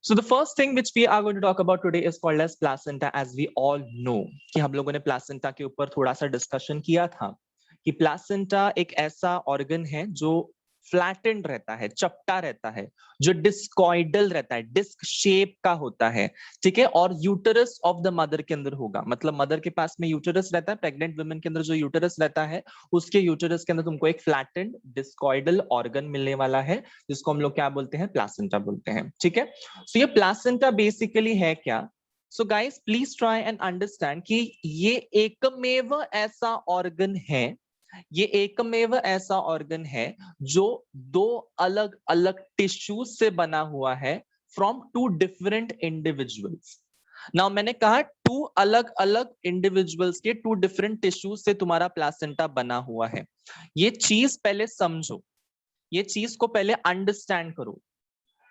So the first thing which we are going to talk about today is called as placenta. As we all know कि हम लोगों ने placenta के ऊपर थोड़ा सा डिस्कशन किया था कि placenta एक ऐसा ऑर्गन है जो फ्लैटेंड रहता है, चपटा रहता है, जो डिस्कॉइडल रहता है, डिस्क शेप का होता है, ठीक है, और यूटरस ऑफ द मदर के अंदर होगा। मतलब मदर के पास में यूटरस रहता है, प्रेग्नेंट वुमेन के अंदर जो यूटरस रहता है उसके यूटरस के अंदर तुमको एक फ्लैटेंड डिस्कॉइडल ऑर्गन मिलने वाला है, जिसको हम लोग क्या बोलते हैं, प्लासेंटा बोलते हैं, ठीक है। सो ये प्लासेंटा बेसिकली है क्या? So guys please try and understand कि ये एकमेव ऐसा ऑर्गन है, ये एकमेव ऐसा ऑर्गन है जो दो अलग अलग टिश्यूज से बना हुआ है from two different individuals. Now मैंने कहा टू अलग अलग इंडिविजुअल्स के टू डिफरेंट टिश्यूज से तुम्हारा प्लासेंटा बना हुआ है। ये चीज पहले समझो, ये चीज को पहले अंडरस्टैंड करो।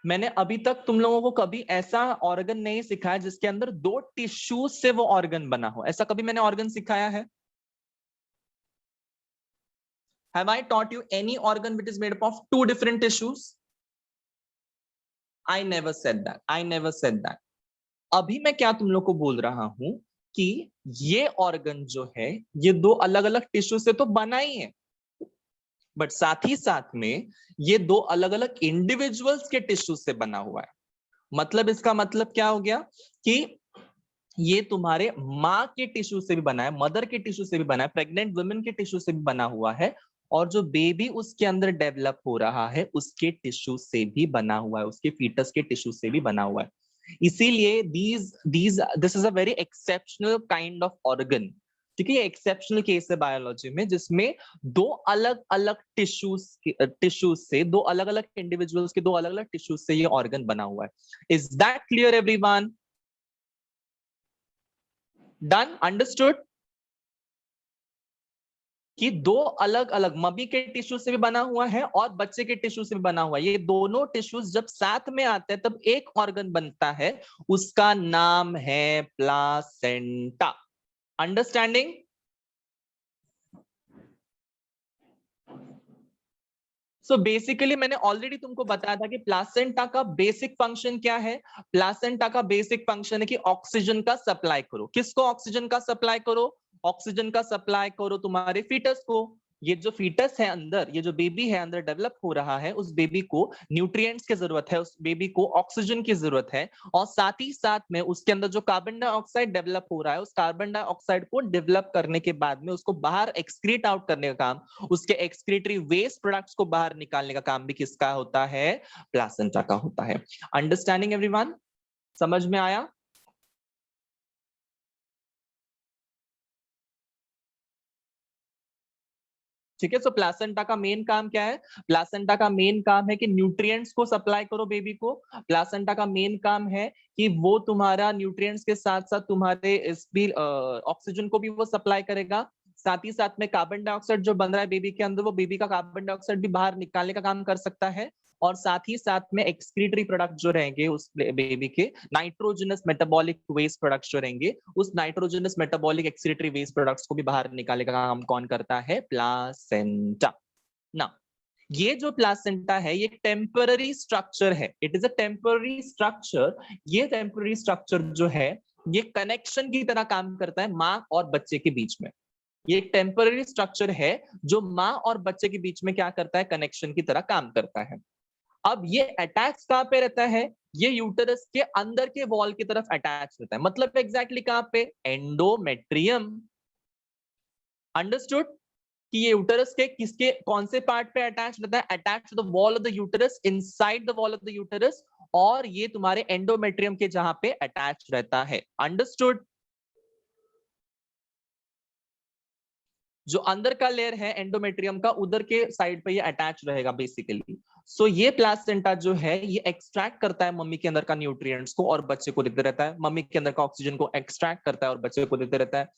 मैंने अभी तक तुम लोगों को कभी ऐसा ऑर्गन नहीं सिखाया जिसके अंदर दो टिश्यूज से वो ऑर्गन बना हो। ऐसा कभी मैंने ऑर्गन सिखाया है? Have I taught you any organ which is made up of two different tissues? I never said that. I never said that. अभी मैं क्या तुम लोग को बोल रहा हूं कि ये ऑर्गन जो है ये दो अलग अलग टिश्यू से तो बना ही है, बट साथ ही साथ में ये दो अलग अलग इंडिविजुअल्स के टिश्यू से बना हुआ है। मतलब इसका मतलब क्या हो गया कि ये तुम्हारे माँ के टिश्यू से भी बना है, मदर के टिश्यू से भी बना है, प्रेग्नेंट वुमेन के टिश्यू से भी बना हुआ है, और जो बेबी उसके अंदर डेवलप हो रहा है उसके टिश्यू से भी बना हुआ है, उसके फीटस के टिश्यू से भी बना हुआ है। इसीलिए this is a very exceptional kind of organ, ठीक है। ये एक्सेप्शनल केस है बायोलॉजी में जिसमें दो अलग अलग टिश्यूज से, दो अलग अलग इंडिविजुअल्स के दो अलग अलग टिश्यूज से ये ऑर्गन बना हुआ है। Is that clear everyone? Done? Understood? कि दो अलग अलग मम्मी के टिश्यू से भी बना हुआ है और बच्चे के टिश्यू से भी बना हुआ है। ये दोनों टिश्यूज जब साथ में आते हैं तब एक ऑर्गन बनता है, उसका नाम है प्लासेंटा। अंडरस्टैंडिंग? सो बेसिकली मैंने ऑलरेडी तुमको बताया था कि प्लासेंटा का बेसिक फंक्शन क्या है। प्लासेंटा का बेसिक फंक्शन है कि ऑक्सीजन का सप्लाई करो। किसको ऑक्सीजन का सप्लाई करो? ऑक्सीजन का सप्लाई करो तुम्हारे फीटस को। ये जो फीटस है अंदर, ये जो बेबी है अंदर डेवलप हो रहा है, उस बेबी को न्यूट्रिएंट्स की जरूरत है, उस बेबी को ऑक्सीजन की जरूरत है, और साथ ही साथ में उसके अंदर जो कार्बन डाइऑक्साइड डेवलप हो रहा है, उस कार्बन डाइऑक्साइड को डेवलप करने के बाद में उसको बाहर एक्सक्रीट आउट करने का काम, उसके एक्सक्रीटरी वेस्ट प्रोडक्ट्स को बाहर निकालने का काम भी किसका होता है? प्लासेंटा का होता है। Understanding everyone? समझ में आया? ठीक है। सो प्लासेंटा का मेन काम क्या है? प्लासेंटा का मेन काम है कि न्यूट्रिएंट्स को सप्लाई करो बेबी को। प्लासेंटा का मेन काम है कि वो तुम्हारा न्यूट्रिएंट्स के साथ साथ तुम्हारे इस भी ऑक्सीजन को भी वो सप्लाई करेगा। साथ ही साथ में कार्बन डाइऑक्साइड जो बन रहा है बेबी के अंदर, वो बेबी का कार्बन डाइऑक्साइड भी बाहर निकालने का काम कर सकता है। और साथ ही साथ में एक्सक्रीटरी प्रोडक्ट जो रहेंगे उस बेबी के, नाइट्रोजनस मेटाबॉलिक वेस्ट प्रोडक्ट्स जो रहेंगे, उस nitrogenous metabolic excretory waste products को भी बाहर निकालने का काम कौन करता है? प्लासेंटा। ना, ये जो प्लासेंटा है ये टेम्पररी स्ट्रक्चर है। It is a temporary structure. ये टेम्पररी स्ट्रक्चर जो है ये कनेक्शन की तरह काम करता है माँ और बच्चे के बीच में। ये एक टेम्पररी स्ट्रक्चर है जो माँ और बच्चे के बीच में क्या करता है? कनेक्शन की तरह काम करता है। अब ये अटैच कहां पे रहता है? ये यूटरस के अंदर के वॉल की तरफ अटैच रहता है। मतलब एग्जैक्टली कहां पे? एंडोमेट्रियम। अंडरस्टूड? कि ये यूटरस के किसके कौन से पार्ट पे अटैच रहता है? Attach to the wall of the uterus, inside the wall of the uterus, और ये तुम्हारे एंडोमेट्रियम के जहां पे अटैच रहता है। अंडरस्टूड? जो अंदर का लेयर है एंडोमेट्रियम का, उधर के साइड पे ये अटैच रहेगा बेसिकली। सो ये प्लासेंटा जो है ये एक्सट्रैक्ट करता है मम्मी के अंदर का न्यूट्रिएंट्स को और बच्चे को देते रहता है। मम्मी के अंदर का ऑक्सीजन को एक्सट्रैक्ट करता है और बच्चे को देते रहता है।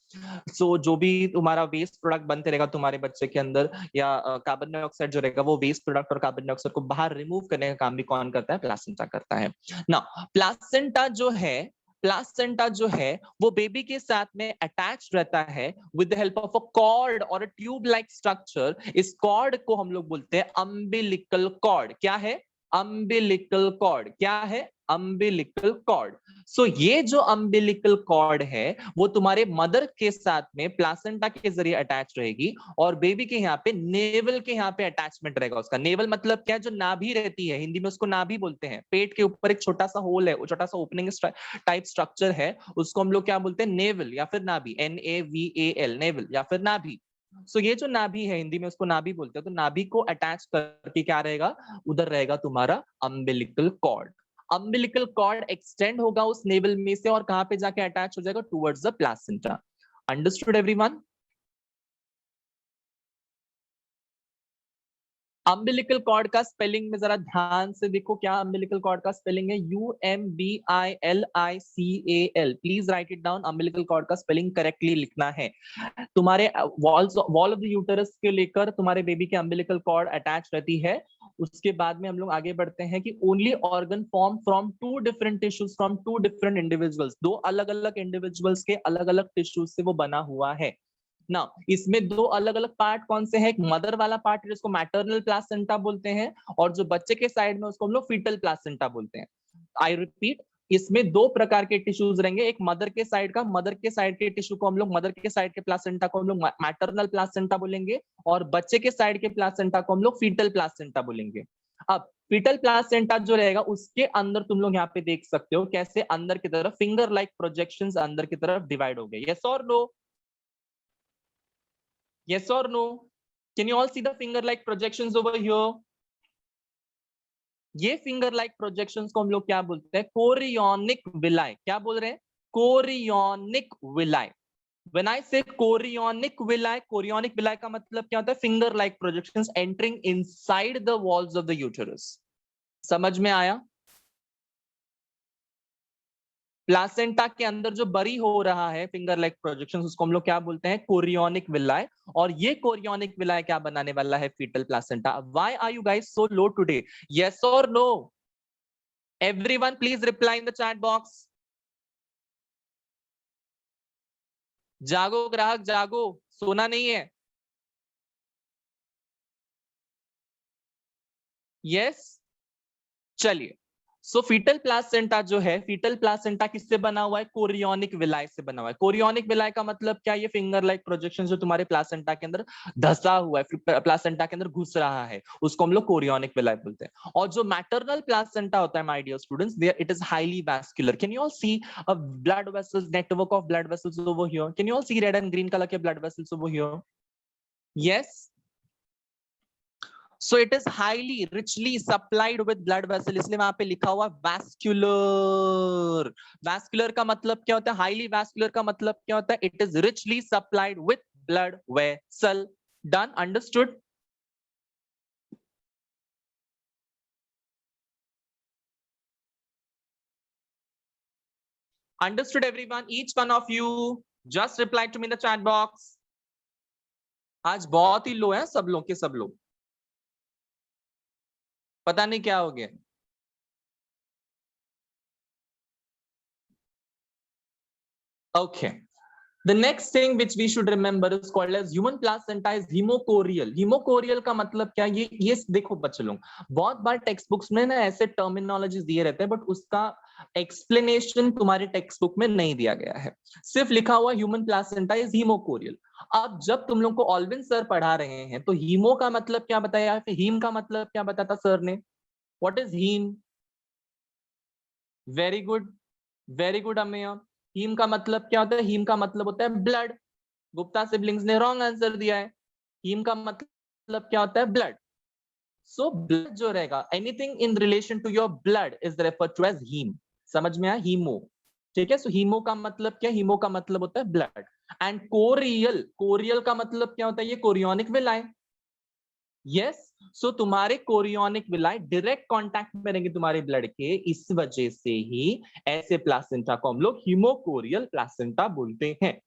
सो जो भी तुम्हारा वेस्ट प्रोडक्ट बनते रहेगा तुम्हारे बच्चे के अंदर, या कार्बन डाइऑक्साइड जो रहेगा, वो वेस्ट प्रोडक्ट और कार्बन डाइऑक्साइड को बाहर रिमूव करने का काम भी कौन करता है? प्लासेंटा करता है ना। प्लासेंटा जो है, प्लासेंटा जो है वो बेबी के साथ में अटैच रहता है with the help of a cord और अ ट्यूब लाइक स्ट्रक्चर। इस कॉर्ड को हम लोग बोलते हैं अम्बिलिकल कॉर्ड। क्या है? Umbilical cord. क्या है? Umbilical cord. सो ये जो अम्बिलिकल कॉर्ड है वो तुम्हारे मदर के साथ में प्लासेंटा के जरिए अटैच रहेगी और बेबी के यहाँ पे नेवल के यहाँ पे अटैचमेंट रहेगा उसका। नेवल मतलब क्या है? जो नाभि रहती है, हिंदी में उसको नाभि बोलते हैं। पेट के ऊपर एक छोटा सा होल है, वो छोटा सा ओपनिंग टाइप स्ट्रक्चर है, उसको हम लोग क्या बोलते हैं? नेवल या फिर नाभि, NAVAL, नेवल या फिर नाभि। सो ये जो नाभि है, हिंदी में उसको नाभि बोलते हैं, तो नाभि को अटैच करके क्या रहेगा? उधर रहेगा तुम्हारा umbilical cord. Umbilical cord extend होगा उस नेवल में से और कहां पे जाके अटैच हो जाएगा? Towards the placenta. Understood everyone? Umbilical cord का स्पेलिंग में जरा ध्यान से देखो, क्या अम्बिलिकल कॉर्ड का स्पेलिंग है? UMBILICAL। Please write it down. Umbilical cord का स्पेलिंग करेक्टली लिखना है। तुम्हारे वॉल ऑफ द यूटरस के लेकर तुम्हारे बेबी के अम्बिलिकल कॉर्ड अटैच रहती है। उसके बाद में हम लोग आगे बढ़ते हैं कि only organ form from two different tissues from two different individuals. दो अलग अलग इंडिविजुअल्स के अलग अलग टिश्यूज से वो बना हुआ है ना। इसमें दो अलग अलग पार्ट कौन से हैं? एक मदर वाला पार्ट जिसको मैटरनल प्लासेंटा बोलते हैं, और जो बच्चे के साइड में उसको हम लोग फीटल प्लासेंटा बोलते हैं। आई रिपीट, इसमें दो प्रकार के टिश्यूज रहेंगे। एक मदर के साइड का, मदर के साइड के टिश्यू को हम लोग, मदर के साइड के प्लासेंटा को हम लोग मैटरनल प्लासेंटा बोलेंगे, और बच्चे के साइड के प्लासेंटा को हम लोग फीटल प्लासेंटा बोलेंगे। अब फीटल प्लासेंटा जो रहेगा उसके अंदर तुम लोग यहाँ पे देख सकते हो कैसे अंदर की तरफ फिंगर लाइक प्रोजेक्शंस अंदर की तरफ डिवाइड हो गए। यस और no? Yes or no? Can you all see the finger-like projections over here? ये फिंगर-like projections को हम लोग क्या बोलते हैं? Chorionic villi. क्या बोल रहे हैं? Chorionic villi. When I say chorionic villi, chorionic villi का मतलब क्या होता है? फिंगर-like projections entering inside the walls of the uterus. समझ में आया? प्लासेंटा के अंदर जो बरी हो रहा है फिंगर लाइक प्रोजेक्शन, उसको हम लोग क्या बोलते हैं? Chorionic villi. और ये कोरियोनिक विलाई क्या बनाने वाला है? Fetal placenta. Why are you guys so low today? Yes और no? Everyone please reply in the chat box. जागो ग्राहक जागो, सोना नहीं है। यस, चलिए। सो फीटल प्लासेंटा जो है, फीटल प्लासेंटा किससे बना हुआ है? कोरियोनिक विलाई से बना हुआ है। कोरियोनिक विलाई का मतलब क्या? ये फिंगर लाइक प्रोजेक्शन जो तुम्हारे प्लासेंटा के अंदर धसा हुआ है, प्लासेंटा के अंदर घुस रहा है, उसको हम लोग कोरियोनिक विलाई बोलते हैं। और जो मैटरनल प्लासेंटा होता है my dear students, there it is highly vascular. Can you all see a blood vessels, network of blood vessels over here? Can you all see red and green colour के blood vessels over here? Yes. So it is highly richly supplied with blood vessel, इसलिए वहां पे लिखा हुआ vascular। vascular का मतलब क्या होता है? highly vascular का मतलब क्या होता है? it is richly supplied with blood vessel। done? understood? understood everyone? each one of you just reply to me in the chat box। आज बहुत ही लो है सब लोग के सब लोग, पता नहीं क्या हो गया। okay, the next thing which we should remember is called as human placenta is hemochorial। hemochorial का मतलब क्या? ये देखो बच्चे लोग, बहुत बार टेक्स्ट बुक्स में ना ऐसे टर्मिनोलॉजीज दिए रहते हैं, बट उसका एक्सप्लेनेशन तुम्हारे टेक्स्ट बुक में नहीं दिया गया है। सिर्फ लिखा हुआ ह्यूमन प्लासेंटा इज हीमोकोरियल। अब जब तुम लोग को ऑल्विन सर पढ़ा रहे हैं तो हीमो का मतलब क्या बताया, फिर हीम का मतलब क्या बताता सर ने? What is haem? Very good, very good Amey. Haem का मतलब क्या होता है? हीम का मतलब होता है ब्लड। गुप्ता सिबलिंग्स ने रॉन्ग आंसर दिया है। हीम का मतलब क्या होता है? ब्लड। सो ब्लड जो रहेगा, anything in relation to your blood is referred to as haem. समझ में आया? हीमो। ठीक है, सो हीमो का मतलब क्या? हीमो का मतलब होता है ब्लड। एंड कोरियल, कोरियल का मतलब क्या होता है? ये कोरियोनिक विलाई। यस, सो तुम्हारे कोरियोनिक विलाई डायरेक्ट कांटेक्ट में रहेंगे तुम्हारे ब्लड के, इस वजह से ही ऐसे प्लासेंटा को हम लोग हीमोकोरियल प्लासेंटा बोलते हैं।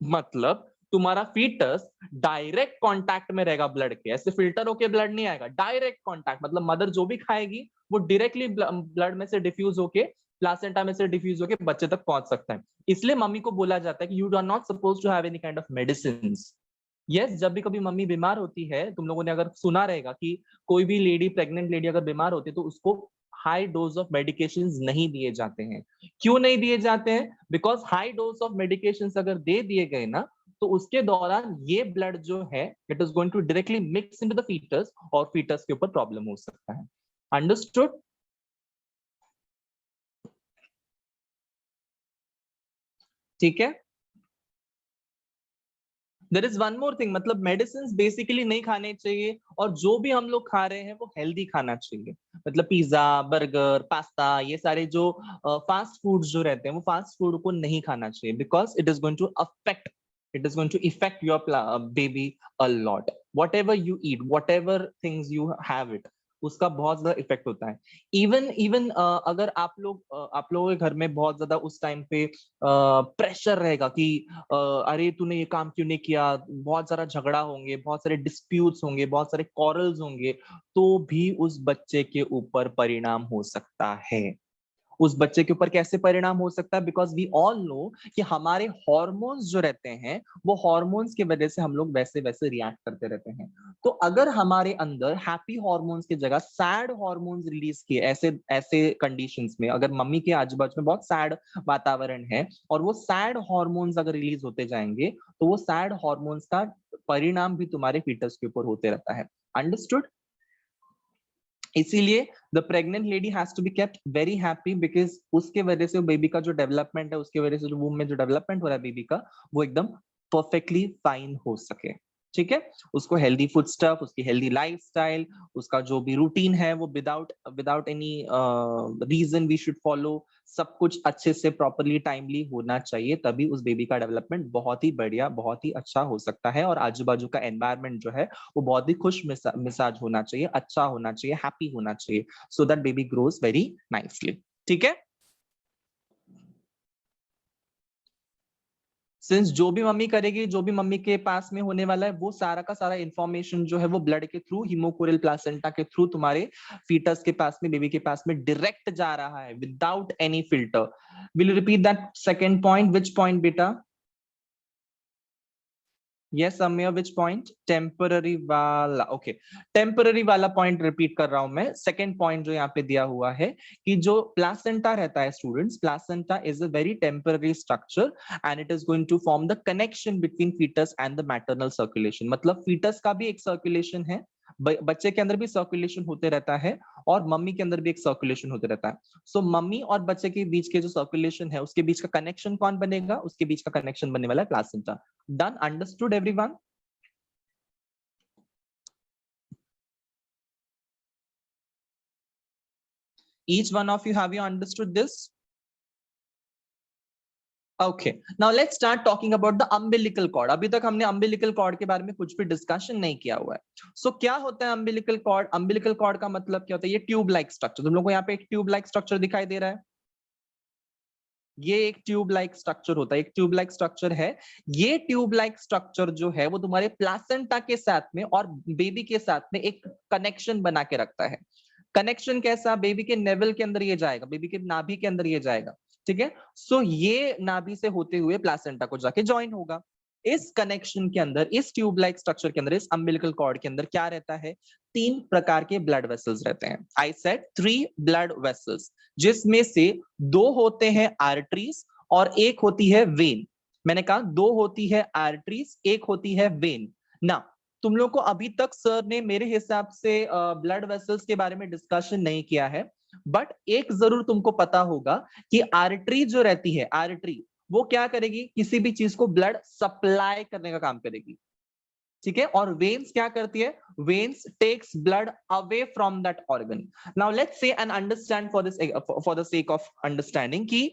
मतलब तुम्हारा फीटस डायरेक्ट कांटेक्ट में रहेगा ब्लड के, ऐसे फिल्टर होके ब्लड नहीं आएगा, डायरेक्ट कांटेक्ट। मतलब मदर जो भी खाएगी वो डायरेक्टली ब्लड में से डिफ्यूज होके, प्लासेंटा में से डिफ्यूज होके बच्चे तक पहुंच सकता है। इसलिए मम्मी को बोला जाता है कि you are not suppose to have any kind of medicine. Yes, जब भी कभी मम्मी बीमार होती है, तुम लोगों ने अगर सुना रहेगा कि कोई भी लेडी, प्रेग्नेंट लेडी अगर बीमार होती है तो उसको हाई डोज ऑफ मेडिकेशंस नहीं दिए जाते हैं। क्यों नहीं दिए जाते हैं? Because high dose of medications अगर दे दिए गए ना, तो उसके दौरान ये ब्लड जो है it is going to directly mix into the foetus और फीटस के ऊपर प्रॉब्लम हो सकता है। अंडरस्टूड? ठीक है। There is one more thing, मतलब मेडिसिन बेसिकली नहीं खाने चाहिए, और जो भी हम लोग खा रहे हैं वो हेल्दी खाना चाहिए। मतलब पिज्जा, बर्गर, पास्ता, ये सारे जो फास्ट फूड्स जो रहते हैं वो फास्ट फूड को नहीं खाना चाहिए, because it is going to affect, it is going to affect your baby a lot. Whatever you eat, whatever things you have it, उसका बहुत ज्यादा इफेक्ट होता है। इवन अगर आप लोगों के घर में बहुत ज्यादा उस टाइम पे प्रेशर रहेगा कि अरे तूने ये काम क्यों नहीं किया, बहुत सारा झगड़ा होंगे, बहुत सारे डिस्प्यूट्स होंगे, बहुत सारे कॉरल्स होंगे, तो भी उस बच्चे के ऊपर परिणाम हो सकता है। उस बच्चे के ऊपर कैसे परिणाम हो सकता है? बिकॉज वी ऑल नो कि हमारे हॉर्मोन्स जो रहते हैं वो हॉर्मोन्स की वजह से हम लोग वैसे वैसे रिएक्ट करते रहते हैं। तो अगर हमारे अंदर हैप्पी हॉर्मोन्स की जगह सैड हॉर्मोन्स रिलीज किए, ऐसे ऐसे कंडीशंस में अगर मम्मी के आजू बाजू में बहुत सैड वातावरण है और वो सैड हॉर्मोन्स अगर रिलीज होते जाएंगे, तो वो सैड हॉर्मोन्स का परिणाम भी तुम्हारे फीटस के ऊपर होते रहता है। अंडरस्टूड? इसीलिए the pregnant lady has to be kept very happy, because उसके वजह से बेबी का जो डेवलपमेंट है, उसके वजह से जो वूम में जो डेवलपमेंट हो रहा है बेबी का, वो एकदम परफेक्टली फाइन हो सके। ठीक है। उसको हेल्दी फूड स्टफ, उसकी हेल्दी लाइफस्टाइल, उसका जो भी रूटीन है वो without without any reason we should follow, सब कुछ अच्छे से प्रॉपरली टाइमली होना चाहिए, तभी उस बेबी का डेवलपमेंट बहुत ही बढ़िया, बहुत ही अच्छा हो सकता है। और आजू बाजू का एनवायरनमेंट जो है वो बहुत ही खुश मिजाज होना चाहिए, अच्छा होना चाहिए, हैप्पी होना चाहिए, so that baby grows very nicely. ठीक है। सिंस जो भी मम्मी करेगी, जो भी मम्मी के पास में होने वाला है, वो सारा का सारा इंफॉर्मेशन जो है वो ब्लड के थ्रू, हीमोकोरियल प्लासेंटा के थ्रू तुम्हारे फीटस के पास में, बेबी के पास में डायरेक्ट जा रहा है without any filter. Will you repeat that second point? Which point बेटा? यस अम्य, विच पॉइंट? टेम्पररी वाला। ओके, टेम्पररी वाला पॉइंट रिपीट कर रहा हूं मैं। सेकंड पॉइंट जो यहाँ पे दिया हुआ है कि जो प्लासेंटा रहता है students, placenta is a very temporary structure and it is going to form the connection between foetus and the maternal circulation. मतलब फीटस का भी एक सर्कुलेशन है, बच्चे के अंदर भी सर्कुलेशन होते रहता है, और मम्मी के अंदर भी एक सर्कुलेशन होते रहता है। सो मम्मी और बच्चे के बीच के जो सर्कुलेशन है, उसके बीच का कनेक्शन कौन बनेगा? उसके बीच का कनेक्शन बनने वाला है placenta. Done? Understood everyone? Each one of you, have you understood this? Okay. Now let's start talking about the umbilical cord. अभी तक हमने umbilical cord के बारे में कुछ भी डिस्कशन नहीं किया हुआ है। So क्या होता है umbilical cord? Umbilical cord का मतलब क्या होता है? ये ट्यूब लाइक स्ट्रक्चर, तुम लोग को यहाँ पे एक ट्यूब लाइक स्ट्रक्चर दिखाई दे रहा है। ये एक ट्यूब लाइक स्ट्रक्चर होता है, एक ट्यूब लाइक स्ट्रक्चर है। ये ट्यूब लाइक स्ट्रक्चर जो है वो तुम्हारे प्लासेंटा के साथ में और बेबी के साथ में एक कनेक्शन बना के रखता है। कनेक्शन कैसा? बेबी के नेवल के अंदर ये जाएगा, बेबी के नाभि के अंदर ये जाएगा। ठीक है। सो ये नाभि से होते हुए प्लासेंटा को जाके ज्वाइन होगा। इस कनेक्शन के अंदर, इस ट्यूब लाइक स्ट्रक्चर के अंदर, इस अम्बिलिकल कॉर्ड के अंदर क्या रहता है? 3 प्रकार के ब्लड वेसल्स रहते हैं। आई सेड 3 ब्लड वेसल्स, जिसमें से 2 होते हैं आर्टरीज और एक होती है वेन। मैंने कहा 2 होती है आर्टरीज, एक होती है वेन ना। तुम लोग को अभी तक सर ने मेरे हिसाब से ब्लड वेसल्स के बारे में डिस्कशन नहीं किया है, बट एक जरूर तुमको पता होगा कि आर्टरी जो रहती है, आर्टरी वो क्या करेगी? किसी भी चीज को ब्लड सप्लाई करने का काम करेगी। ठीक है। और वेन्स क्या करती है? Veins takes blood away from that organ. Now let's say and understand for the sake of understanding कि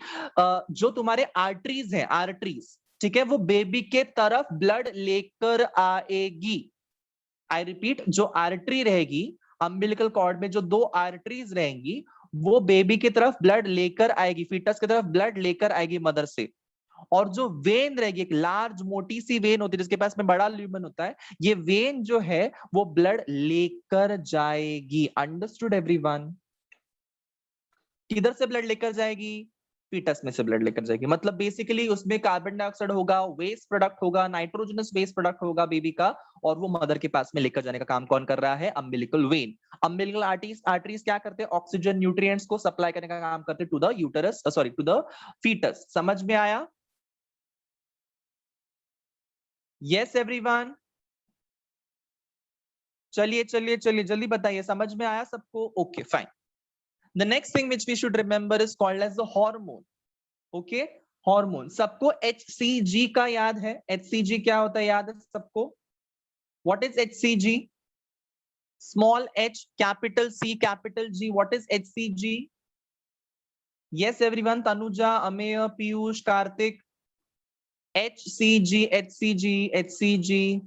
जो तुम्हारे आर्टरीज हैं, आर्टरीज, ठीक है, वो बेबी के तरफ ब्लड लेकर आएगी। आई रिपीट, जो आर्टरी रहेगी अम्बिलिकल कॉर्ड में, जो 2 आर्टरीज रहेंगी, वो बेबी की तरफ ब्लड लेकर आएगी, फीटस की तरफ ब्लड लेकर आएगी मदर से। और जो वेन रहेगी, एक लार्ज मोटी सी वेन होती है जिसके पास में बड़ा ल्यूमेन होता है, ये वेन जो है वो ब्लड लेकर जाएगी। Understood everyone? किधर से ब्लड लेकर जाएगी? फीटस में से ब्लड लेकर जाएगी। मतलब बेसिकली उसमें कार्बन डाइऑक्साइड होगा, वेस्ट प्रोडक्ट होगा, नाइट्रोजनस वेस्ट प्रोडक्ट होगा बेबी का, और वो मदर के पास में लेकर जाने का काम कौन कर रहा है? Umbilical when. अम्बिलिकल आर्टरीज क्या करते हैं? ऑक्सीजन न्यूट्रिएंट्स को सप्लाई करने का काम करते हैं to the uterus, sorry to the foetus. समझ में आया? यस एवरीवन, चलिए चलिए चलिए जल्दी बताइए, समझ में आया सबको? Okay fine. The next thing which we should remember is called as the hormone. Okay, hormone. सबको HCG का याद है? HCG क्या होता है याद है सबको? What is HCG? Small h capital C capital G, what is HCG? Yes everyone, Tanuja, Amey, Piyush, Kartik. HCG, HCG, HCG.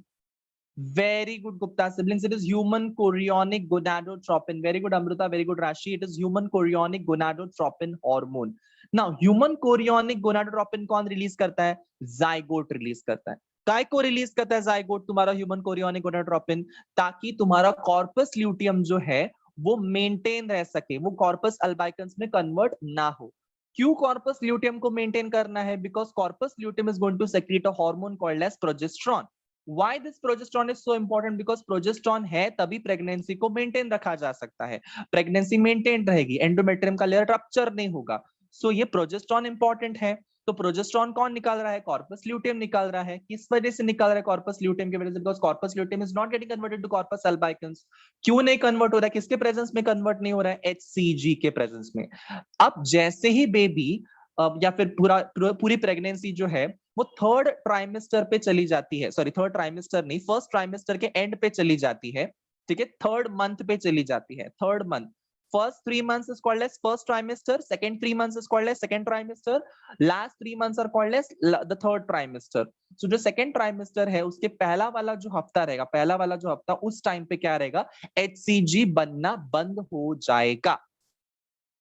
Very good, Gupta siblings. It is human chorionic gonadotropin. Very good, Amrita. Very good, Rashi. It is human chorionic gonadotropin hormone. Now, human chorionic gonadotropin कौन release करता है? Zygote release करता है। काय को release करता है zygote तुम्हारा ह्यूमन कोरियोनिक गोनाडोट्रोपिन? ताकि तुम्हारा कॉर्पस ल्यूटियम जो है वो मेंटेन रह सके, वो कॉर्पस अल्बाइकन्स में कन्वर्ट ना हो। क्यों कॉर्पस ल्यूटियम को मेंटेन करना है? Because corpus luteum is going to secrete a hormone called as progesterone. Why this progesterone is so important? Because progesterone है तभी प्रेगनेंसी को मेंटेन रखा जा सकता है। प्रेगनेंसी मेंटेन रहेगी, एंडोमेट्रियम का लेयर रप्चर नहीं होगा। सो ये प्रोजेस्टेरॉन इंपॉर्टेंट है। तो प्रोजेस्टेरॉन कौन निकाल रहा है? कॉर्पस ल्यूटियम निकाल रहा है। किस वजह से निकाल रहा है कॉर्पस ल्यूटियम की वजह से? Because corpus luteum is not getting converted to corpus albicans. क्यों नहीं कन्वर्ट हो रहा है? किसके प्रेजेंस में कन्वर्ट नहीं हो रहा है? HCG के प्रेजेंस में। अब जैसे ही बेबी या फिर पूरी प्रेगनेंसी जो है वो थर्ड ट्राइमेस्टर पे चली जाती है, सॉरी थर्ड ट्राइमेस्टर नहीं, फर्स्ट ट्राइमेस्टर के एंड पे चली जाती है, ठीक है, थर्ड मंथ पे चली जाती है, third month. First 3 months is called as first trimester, second 3 months is called as second trimester, last 3 months are called as the third trimester. So जो second trimester है उसके पहला वाला जो हफ्ता रहेगा, पहला वाला जो हफ्ता, उस टाइम पे क्या रहेगा? HCG बनना बंद हो जाएगा।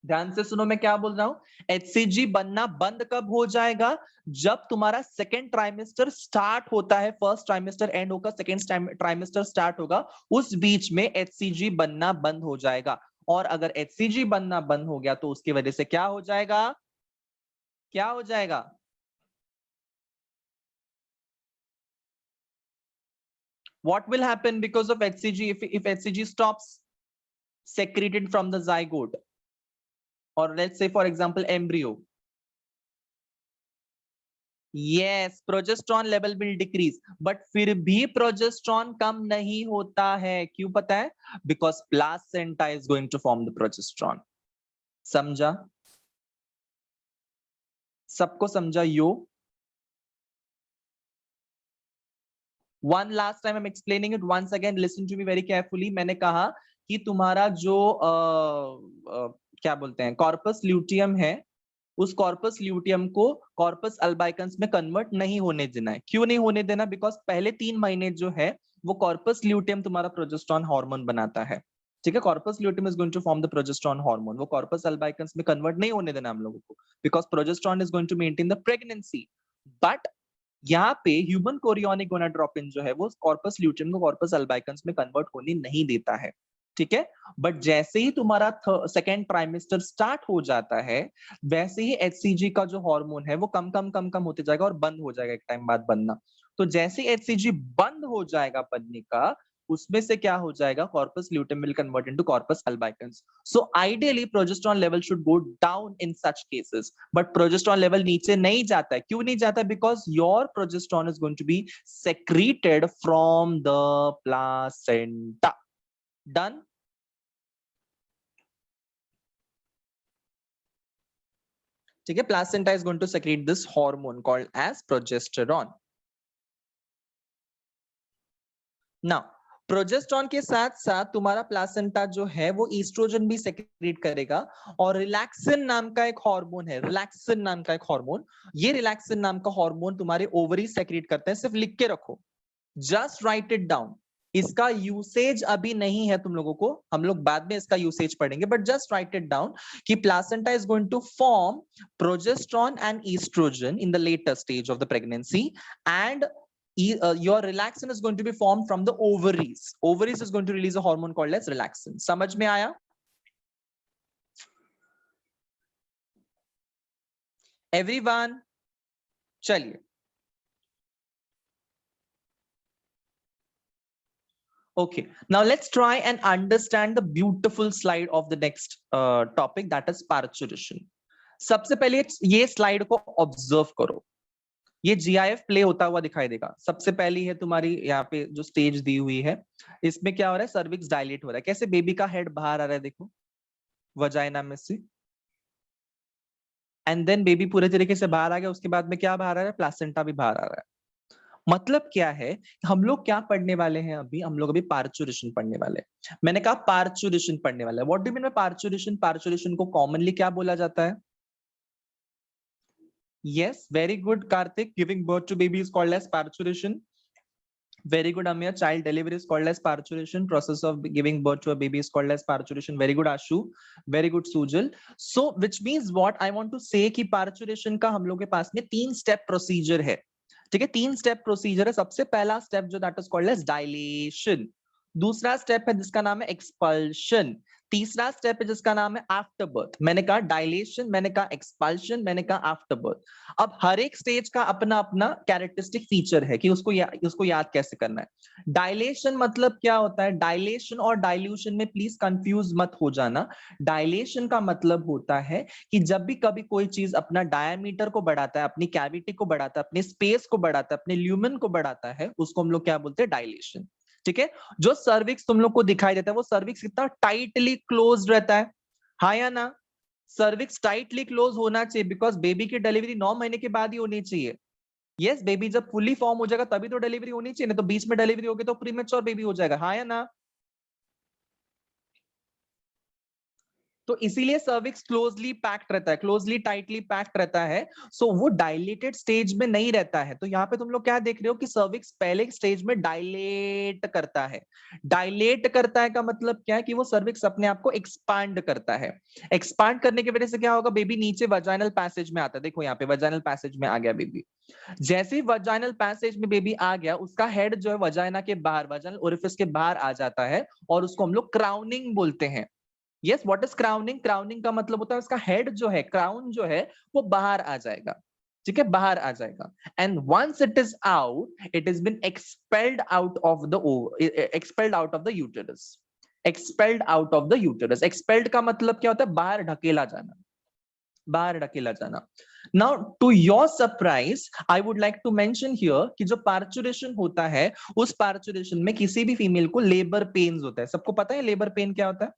ध्यान से सुनो मैं क्या बोल रहा हूं। HCG बनना बंद कब हो जाएगा? जब तुम्हारा सेकेंड ट्राइमेस्टर स्टार्ट होता है, फर्स्ट ट्राइमेस्टर एंड होगा, सेकेंड ट्राइमेस्टर स्टार्ट होगा, उस बीच में HCG बनना बंद हो जाएगा। और अगर HCG बनना बंद हो गया तो उसकी वजह से क्या हो जाएगा? क्या हो जाएगा? What will happen because of HCG? If HCG stops secreted from the zygote, or let's say for example embryo, yes, progesterone level will decrease, but फिर भी प्रोजेस्टेरॉन कम नहीं होता है। क्यों पता है? Because placenta is going to form the progesterone. समझा? सबको समझा? Yo one last time I am explaining it once again, listen to me very carefully. मैंने कहा कि तुम्हारा जो क्या बोलते हैं कॉर्पस ल्यूटियम है, उस कॉर्पस ल्यूटियम को कॉर्पस अल्बाइकन्स में कन्वर्ट नहीं होने देना है। क्यों नहीं होने देना? बिकॉज पहले 3 महीने जो है वो कॉर्पस ल्यूटियम तुम्हारा प्रोजेस्टेरॉन हार्मोन बनाता है, ठीक है। Corpus luteum is going to form the progesterone hormone, वो कॉर्पस अल्बाइकन्स में कन्वर्ट नहीं होने देना हम लोगों को, because progesterone is going to maintain the pregnancy. But यहाँ पे ह्यूमन कोरियोनिक गोनाडोट्रोपिन जो है वो कॉर्पस ल्यूटियम को कॉर्पस अल्बाइकन्स में कन्वर्ट होने नहीं देता है, ठीक है। बट जैसे ही तुम्हारा सेकेंड ट्राइमेस्टर स्टार्ट हो जाता है, वैसे ही HCG का जो हार्मोन है वो कम कम कम कम होते जाएगा और बंद हो जाएगा एक टाइम बाद बनना। तो जैसे HCG बंद हो जाएगा बनने का, उसमें से क्या हो जाएगा? Corpus luteum will convert into corpus albicans. So ideally progesterone level should go down in such cases, but progesterone level नीचे नहीं जाता है। क्यों नहीं जाता? Because your progesterone is going to be secreted from the placenta. Done? ठीक है, placenta is going to secrete this hormone called as progesterone. Now progesterone के साथ साथ तुम्हारा प्लासेंटा जो है वो ईस्ट्रोजन भी सेक्रेट करेगा, और रिलैक्सिन नाम का एक हार्मोन है, रिलैक्सिन नाम का एक हार्मोन। ये रिलैक्सिन नाम का हार्मोन तुम्हारे ओवरी सेक्रेट करते हैं, सिर्फ लिख के रखो, जस्ट राइट इट डाउन। इसका यूसेज अभी नहीं है तुम लोगों को, हम लोग बाद में इसका यूसेज पढ़ेंगे, but just write it down कि placenta is going to form progesterone and oestrogen in the later stage of the pregnancy, and your relaxin is going to be formed from the ovaries. Ovaries is going to release a hormone called as relaxin. समझ में आया? Everyone, चलिए। Okay, now let's try and understand the beautiful slide of the next topic, that is parturition. सबसे पहले ये slide को observe करो। ये GIF प्ले होता हुआ दिखाई देगा। सबसे पहली है तुम्हारी यहाँ पे जो स्टेज दी हुई है, इसमें क्या हो रहा है, सर्विक्स डायलेट हो रहा है। कैसे बेबी का हेड बाहर आ रहा है, देखो वजाइना में से, एंड देन बेबी पूरे तरीके से बाहर आ गया। उसके बाद में क्या बाहर आ रहा है, प्लासेंटा भी बाहर आ रहा है। मतलब क्या है, हम लोग क्या पढ़ने वाले हैं अभी, हम लोग अभी पार्चुरेशन पढ़ने वाले हैं। मैंने कहा पार्चुरेशन पढ़ने वाला है। What do mean by parturition? Parturition को कॉमनली क्या बोला जाता है? Yes, very good Kartik, giving birth to baby is called as parturition. Very good, Amir. Child delivery is called as parturition. Process of giving birth to a baby is called as parturition. Very good, Ashu. Very good, Sujal. So, which means what I want to say कि parturition का हम लोग के पास में 3 step procedure है। ठीक है, 3 step procedure है। सबसे पहला स्टेप जो that is called as dilation, दूसरा स्टेप है जिसका नाम है एक्सपल्शन, तीसरा स्टेप है जिसका नाम है आफ्टर बर्थ। मैंने कहा डायलेशन, मैंने कहा एक्सपल्शन, मैंने कहा आफ्टर बर्थ। अब हर एक स्टेज का अपना अपना कैरेक्टरिस्टिक फीचर है कि उसको याद कैसे करना है। डायलेशन मतलब क्या होता है? डायलेशन और डाइल्यूशन में प्लीज कंफ्यूज मत हो जाना। डायलेशन का मतलब होता है कि जब भी कभी कोई चीज अपना डायमीटर को बढ़ाता है, अपनी कैविटी को बढ़ाता है, अपने स्पेस को बढ़ाता है, अपने ल्यूमेन को बढ़ाता है, उसको हम लोग क्या बोलते हैं? डायलेशन। ठीक है, जो सर्विक्स तुम लोग को दिखाई देता है वो सर्विक्स कितना टाइटली क्लोज रहता है, हाँ या ना? सर्विक्स टाइटली क्लोज होना चाहिए, बिकॉज बेबी की डिलीवरी 9 महीने के बाद ही होनी चाहिए। यस, बेबी जब फुली फॉर्म हो जाएगा तभी तो डिलीवरी होनी चाहिए, ना तो बीच में डिलीवरी होगी तो प्रीमेच्योर बेबी हो जाएगा, हाँ या ना? तो इसीलिए सर्विक्स क्लोजली पैक्ड रहता है, क्लोजली टाइटली पैक्ड रहता है। सो वो डायलेटेड स्टेज में नहीं रहता है। तो यहाँ पे तुम लोग क्या देख रहे हो कि सर्विक्स पहले स्टेज में डायलेट करता है। डायलेट करता है का मतलब क्या है कि वो सर्विक्स अपने आप को एक्सपांड करता है। एक्सपांड करने की वजह से क्या होगा, बेबी नीचे वजाइनल पैसेज में आता है। देखो यहाँ पे वजाइनल पैसेज में आ गया बेबी। जैसे ही वजाइनल पैसेज में बेबी आ गया, उसका हेड जो है वजाइना के बाहर, वजाइनल ओरिफिस के बाहर आ जाता है, और उसको हम लोग क्राउनिंग बोलते हैं। Yes, what is crowning? Crowning का मतलब होता है उसका हेड जो है, क्राउन जो है, वो बाहर आ जाएगा। ठीक है, बाहर आ जाएगा। And once it is out, it is been expelled out of the uterus. Expelled out of the uterus. Expelled का मतलब क्या होता है? बाहर ढकेला जाना, बाहर ढकेला जाना। Now to your surprise I would like to mention here कि जो पार्चुरेशन होता है, उस पार्चुरेशन में किसी भी फीमेल को लेबर पेन्स होता है। सबको पता है लेबर पेन क्या होता है?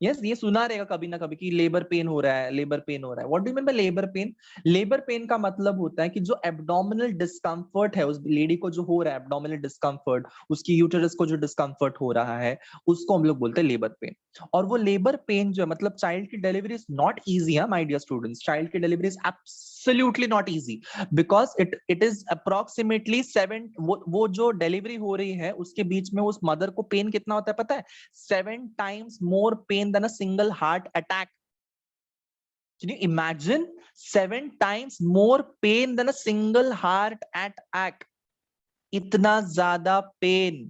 यस, ये सुना रहेगा कभी ना कभी कि लेबर पेन हो रहा है, लेबर पेन हो रहा है। What do you mean by labour pain? Labour pain का मतलब होता है कि जो एब्डोमिनल डिस्कम्फर्ट है उस लेडी को, जो हो रहा है एब्डोमिनल डिस्कम्फर्ट, उसकी यूटेरस को जो डिस्कम्फर्ट हो रहा है, उसको हम लोग बोलते हैं लेबर पेन। और वो लेबर पेन जो है, मतलब चाइल्ड की delivery is not easy, my dear students. Child की delivery is absolutely not easy, because it is approximately 7, वो जो डिलीवरी हो रही है उसके बीच में उस मदर को पेन कितना होता है पता है? 7 times more pain than a single heart attack. Can you imagine? 7 times more pain than a single heart attack. इतना ज्यादा पेन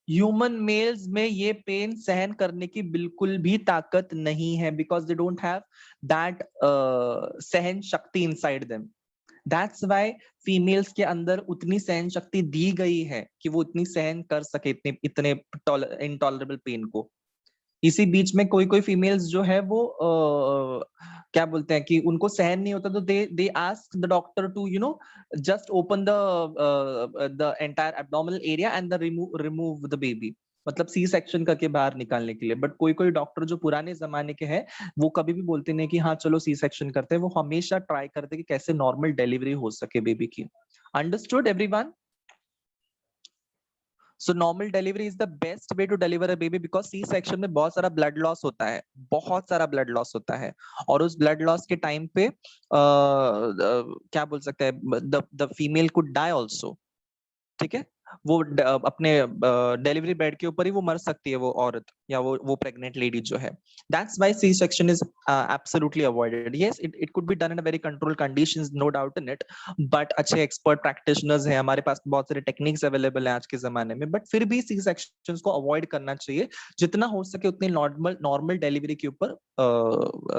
ह्यूमन मेल्स में ये पेन सहन करने की बिल्कुल भी ताकत नहीं है, because they don't have that सहन शक्ति inside them. That's why females के अंदर उतनी सहन शक्ति दी गई है कि वो इतनी सहन कर सके इतने इतने इंटॉलरेबल पेन को। इसी बीच में कोई कोई फीमेल्स जो है वो क्या बोलते हैं कि उनको सहन नहीं होता, तो they ask the doctor to just open the entire abdominal area and the remove the baby, मतलब सी सेक्शन करके बाहर निकालने के लिए। बट कोई कोई डॉक्टर जो पुराने जमाने के हैं, वो कभी भी बोलते नहीं कि हाँ चलो सी सेक्शन करते हैं। वो हमेशा ट्राई करते कि कैसे नॉर्मल डिलीवरी हो सके बेबी की। Understood everyone? So normal delivery is the best way to deliver a baby, because C section में बहुत सारा ब्लड लॉस होता है, बहुत सारा ब्लड लॉस होता है। और उस ब्लड लॉस के टाइम पे क्या बोल सकते हैं, the female could die also. ठीक है, वो अपने डिलीवरी बेड के ऊपर ही वो मर सकती है वो औरत या वो प्रेग्नेंट लेडी जो है. That's why C section is absolutely avoided. Yes, it could be done in a very controlled conditions, no doubt in it, but अच्छे एक्सपर्ट प्रैक्टिशनर्स हैं हमारे पास, बहुत सारे टेक्निक्स अवेलेबल हैं आज के जमाने में, बट फिर भी सी सेक्शंस को अवॉइड करना चाहिए. जितना हो सके उतनी नॉर्मल नॉर्मल डिलीवरी के ऊपर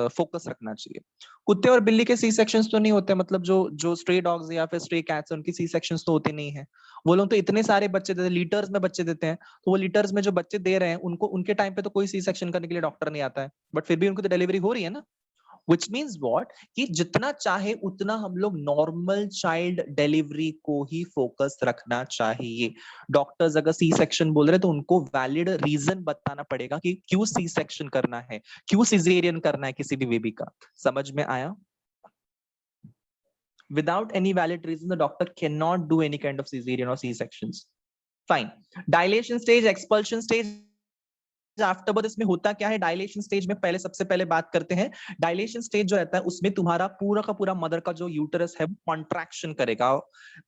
फोकस रखना चाहिए. कुत्ते और बिल्ली के सी सेक्शंस तो नहीं होते, मतलब जो जो स्ट्रे डॉग्स या फिर स्ट्रे कैट्स उनकी सी सेक्शंस तो होते नहीं है. वो लोग तो इतने सारे बच्चे देते हैं, लीटर्स में बच्चे देते हैं, तो वो लीटर्स में जो बच्चे दे रहे हैं उनको उनके टाइम पे तो कोई सी सेक्शन करने के लिए डॉक्टर नहीं आता है, बट फिर भी उनको तो डिलीवरी हो रही है ना. विच मीन्स वॉट, कि जितना चाहे उतना हम लोग नॉर्मल चाइल्ड डिलीवरी को ही फोकस रखना चाहिए. डॉक्टर्स अगर सी सेक्शन बोल रहे हैं तो उनको वैलिड रीजन बताना पड़ेगा कि क्यों सी सेक्शन करना है, क्यों सिजेरियन करना है किसी भी बेबी का. समझ में आया? Without any valid reason, the doctor cannot do any kind of cesarean or C-sections. Fine. Dilation stage, expulsion stage, after birth इसमें होता क्या है? डायलेशन स्टेज में पहले सबसे पहले बात करते हैं. डायलेशन स्टेज जो रहता है उसमें तुम्हारा पूरा का पूरा मदर का जो यूटरस है वो कॉन्ट्रैक्शन करेगा,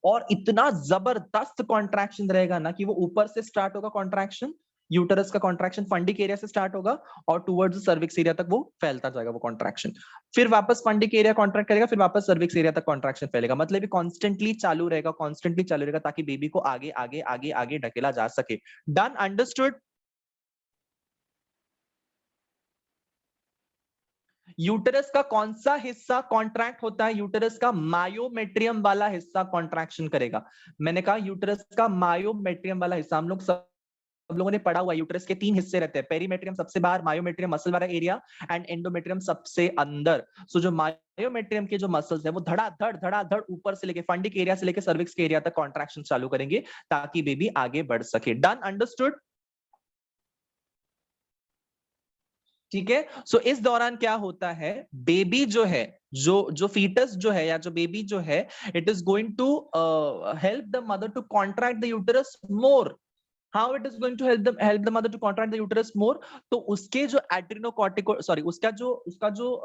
और इतना जबरदस्त कॉन्ट्रैक्शन रहेगा ना कि वो ऊपर से स्टार्ट होगा कॉन्ट्रैक्शन, यूटरस का कॉन्ट्रैक्शन फंडिक एरिया से स्टार्ट होगा और टुवर्ड्स सर्विक्स एरिया तक वो फैलता जाएगा वो कॉन्ट्रैक्शन. फिर वापस फंडिक एरिया कॉन्ट्रैक्ट करेगा, फिर वापस सर्विक्स एरिया तक कॉन्ट्रैक्शन फैलेगा. मतलब ये कॉन्स्टेंटली चालू रहेगा, कॉन्स्टेंटली चालू रहेगा, ताकि बेबी को आगे आगे आगे आगे ढकेला जा सके. डन? अंडरस्टूड? यूटरस का कौन सा हिस्सा कॉन्ट्रैक्ट होता है? यूटरस का मायोमेट्रियम वाला हिस्सा कॉन्ट्रैक्शन करेगा. मैंने कहा यूटरस का मायोमेट्रियम वाला हिस्सा. हम लोग सब लोगों ने पढ़ा हुआ, यूटरस के 3 हिस्से रहते हैं. पेरीमेट्रियम सबसे बाहर, मायोमेट्रियम मसल वाला एरिया, एंड एंडोमेट्रियम सबसे अंदर. सो जो मायोमेट्रियम के जो मसल्स है वो धड़ाधड़ ऊपर से लेके फंडिक एरिया से लेके सर्विक्स के एरिया तक कॉन्ट्रैक्शन चालू करेंगे ताकि बेबी आगे बढ़ सके. डन? अंडरस्टूड? ठीक है. सो इस दौरान क्या होता है, बेबी जो है, जो जो फीटस जो है या जो बेबी जो है, it is going to help the mother to contract the uterus more. How it is going to help the mother to contract the uterus more? तो उसके जो एड्रिनोकॉर्टिको सॉरी उसका जो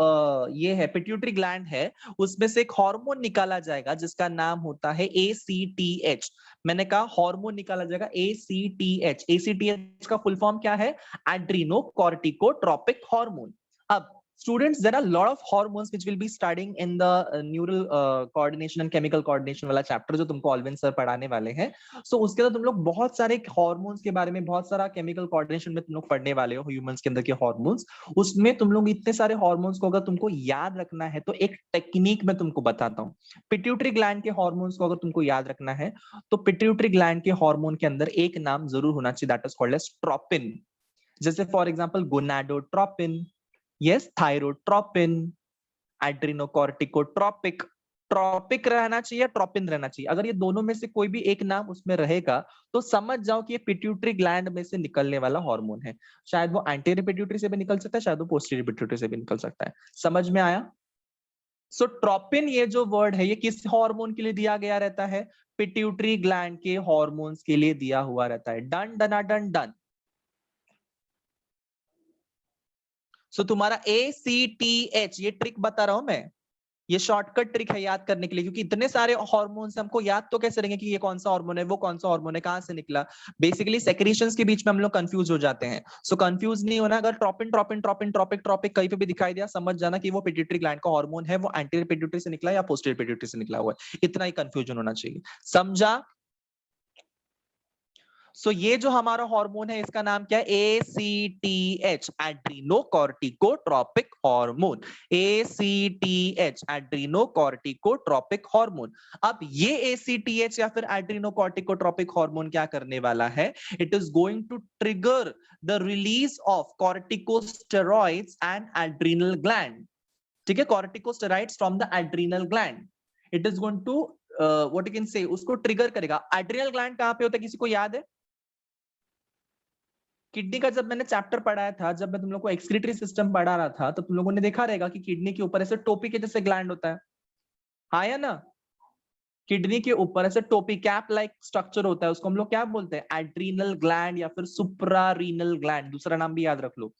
ये है पिट्यूटरी ग्लैंड है, उसमें से एक हार्मोन निकाला जाएगा जिसका नाम होता है ACTH. मैंने कहा हार्मोन निकाला जाएगा ACTH. ACTH का फुल फॉर्म क्या है? एड्रिनोकॉर्टिकोट्रोपिक हार्मोन. अब students, there are a lot of hormones which will be studying in the neural coordination and chemical coordination वाला चैप्टर जो तुमको ऑल्विन सर पढ़ाने वाले हैं. सो उसके अंदर तुम लोग बहुत सारे हार्मोन्स के बारे में, बहुत सारा केमिकल कोऑर्डिनेशन में तुम लोग पढ़ने वाले हो, ह्यूमंस के अंदर के हार्मोन्स. उसमें तुम लोग इतने सारे हार्मोन्स को अगर तुमको याद रखना है तो एक टेक्निक मैं तुमको बताता हूँ. पिट्यूटरी ग्लैंड के हार्मोन्स को अगर तुमको याद रखना है तो पिट्यूटरी ग्लैंड के हार्मोन के अंदर एक नाम जरूर होना चाहिए, that is called as tropin. जैसे for example gonadotropin, yes, thyrotropin, adrenocorticotropic. Tropic रहना चाहिए, ट्रोपिन रहना चाहिए. अगर ये दोनों में से कोई भी एक नाम उसमें रहेगा तो समझ जाओ कि ये पिट्यूटरी ग्लैंड में से निकलने वाला हार्मोन है. शायद वो एंटीरियर पिट्यूटरी से भी निकल सकता है, शायद वो पोस्टीरियर पिट्यूटरी से भी निकल सकता है. समझ में आया? सो ट्रोपिन ये जो वर्ड है ये किस हार्मोन के लिए दिया गया रहता है? पिट्यूटरी ग्लैंड के हार्मोन्स के लिए दिया हुआ रहता है. डन डना डन डन. सो तुम्हारा ACTH, ये ट्रिक बता रहा हूं मैं, ये शॉर्टकट ट्रिक है याद करने के लिए, क्योंकि इतने सारे हार्मोन्स हमको याद तो कैसे रहेंगे कि ये कौन सा हार्मोन है, वो कौन सा हार्मोन है, कहां से निकला. बेसिकली सेक्रेशंस के बीच में हम लोग कंफ्यूज हो जाते हैं. सो कंफ्यूज नहीं होना. अगर tropine tropine tropine trophic trophic कहीं पे भी दिखाई दिया, समझ जाना कि वो पिट्यूटरी ग्लैंड का हार्मोन है, वो एंटीरियर पिट्यूटरी से निकला या पोस्टीरियर पिट्यूटरी से निकला हुआ है. इतना ही कंफ्यूजन होना चाहिए. समझा? सो ये जो हमारा हार्मोन है इसका नाम क्या है? ACTH, adrenocorticotropic hormone. ACTH, adrenocorticotropic hormone. अब ये ACTH या फिर एड्रीनोकॉर्टिकोट्रोपिक हार्मोन क्या करने वाला है? It is going to trigger the release of corticosteroids and adrenal gland. ठीक है, corticosteroids from the adrenal gland. It is going to what you can say, उसको ट्रिगर करेगा. एड्रीनल ग्लैंड कहां पे होता है, किसी को याद है? किडनी का जब मैंने चैप्टर पढ़ाया था, जब मैं तुम लोग को एक्सक्रीटरी सिस्टम पढ़ा रहा था, तो तुम लोगों ने देखा रहेगा कि किडनी के ऊपर ऐसे टोपी के जैसे ग्लैंड होता है. हाँ या ना? किडनी के ऊपर ऐसे टोपी कैप लाइक स्ट्रक्चर होता है, उसको हम लोग क्या बोलते हैं? एड्रीनल ग्लैंड या फिर सुप्रारीनल ग्लैंड. दूसरा नाम भी याद रख लो.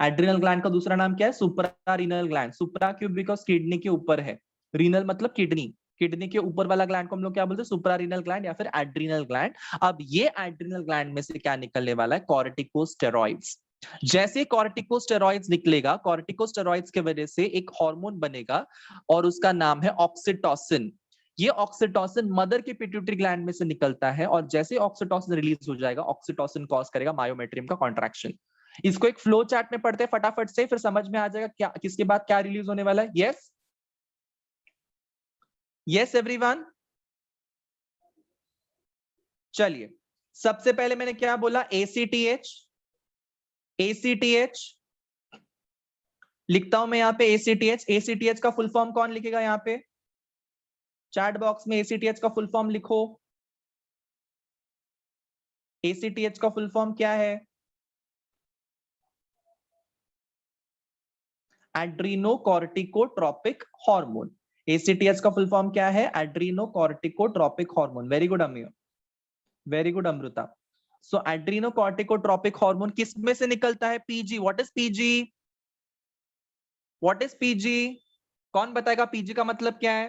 एड्रीनल ग्लैंड का दूसरा नाम क्या है? Suprarenal gland. सुप्रा क्यों? बिकॉज किडनी के ऊपर है. रीनल मतलब किडनी. किडनी के ऊपर वाला ग्लैंड को हम लोग क्या बोलते हैं, सुप्रारीनल ग्लैंड या फिर एड्रीनल ग्लैंड। अब ये एड्रीनल ग्लैंड में से क्या निकलने वाला है, कॉर्टिकोस्टेरॉइड्स। जैसे कॉर्टिकोस्टेरॉइड्स निकलेगा, कॉर्टिकोस्टेरॉइड्स की वजह से एक हार्मोन बनेगा और उसका नाम है ऑक्सीटोसिन। ये ऑक्सीटोसिन मदर के पिट्यूटरी ग्लैंड में से निकलता है और जैसे ऑक्सीटोसिन रिलीज हो जाएगा, ऑक्सीटोसिन कॉज करेगा मायोमेट्रियम का कॉन्ट्रैक्शन। इसको एक फ्लो चार्ट में पढ़ते हैं फटाफट से, फिर समझ में आ जाएगा क्या किसके बाद क्या रिलीज होने वाला है। यस यस एवरीवन, चलिए सबसे पहले मैंने क्या बोला, एसीटीएच। एसीटीएच लिखता हूं मैं यहां पे, एसीटीएच। एसीटीएच का फुल फॉर्म कौन लिखेगा यहां पे, चैट बॉक्स में एसीटीएच का फुल फॉर्म लिखो। एसीटीएच का फुल फॉर्म क्या है, एड्रीनोकॉर्टिकोट्रोपिक हार्मोन। एसीटीएच का फुल फॉर्म क्या है, adrenocorticotropic hormone. Very good Amiyo, very good Amrita. So adrenocorticotropic hormone किस में से निकलता है, PG. What is PG, what is PG, कौन बताएगा पीजी का मतलब क्या है।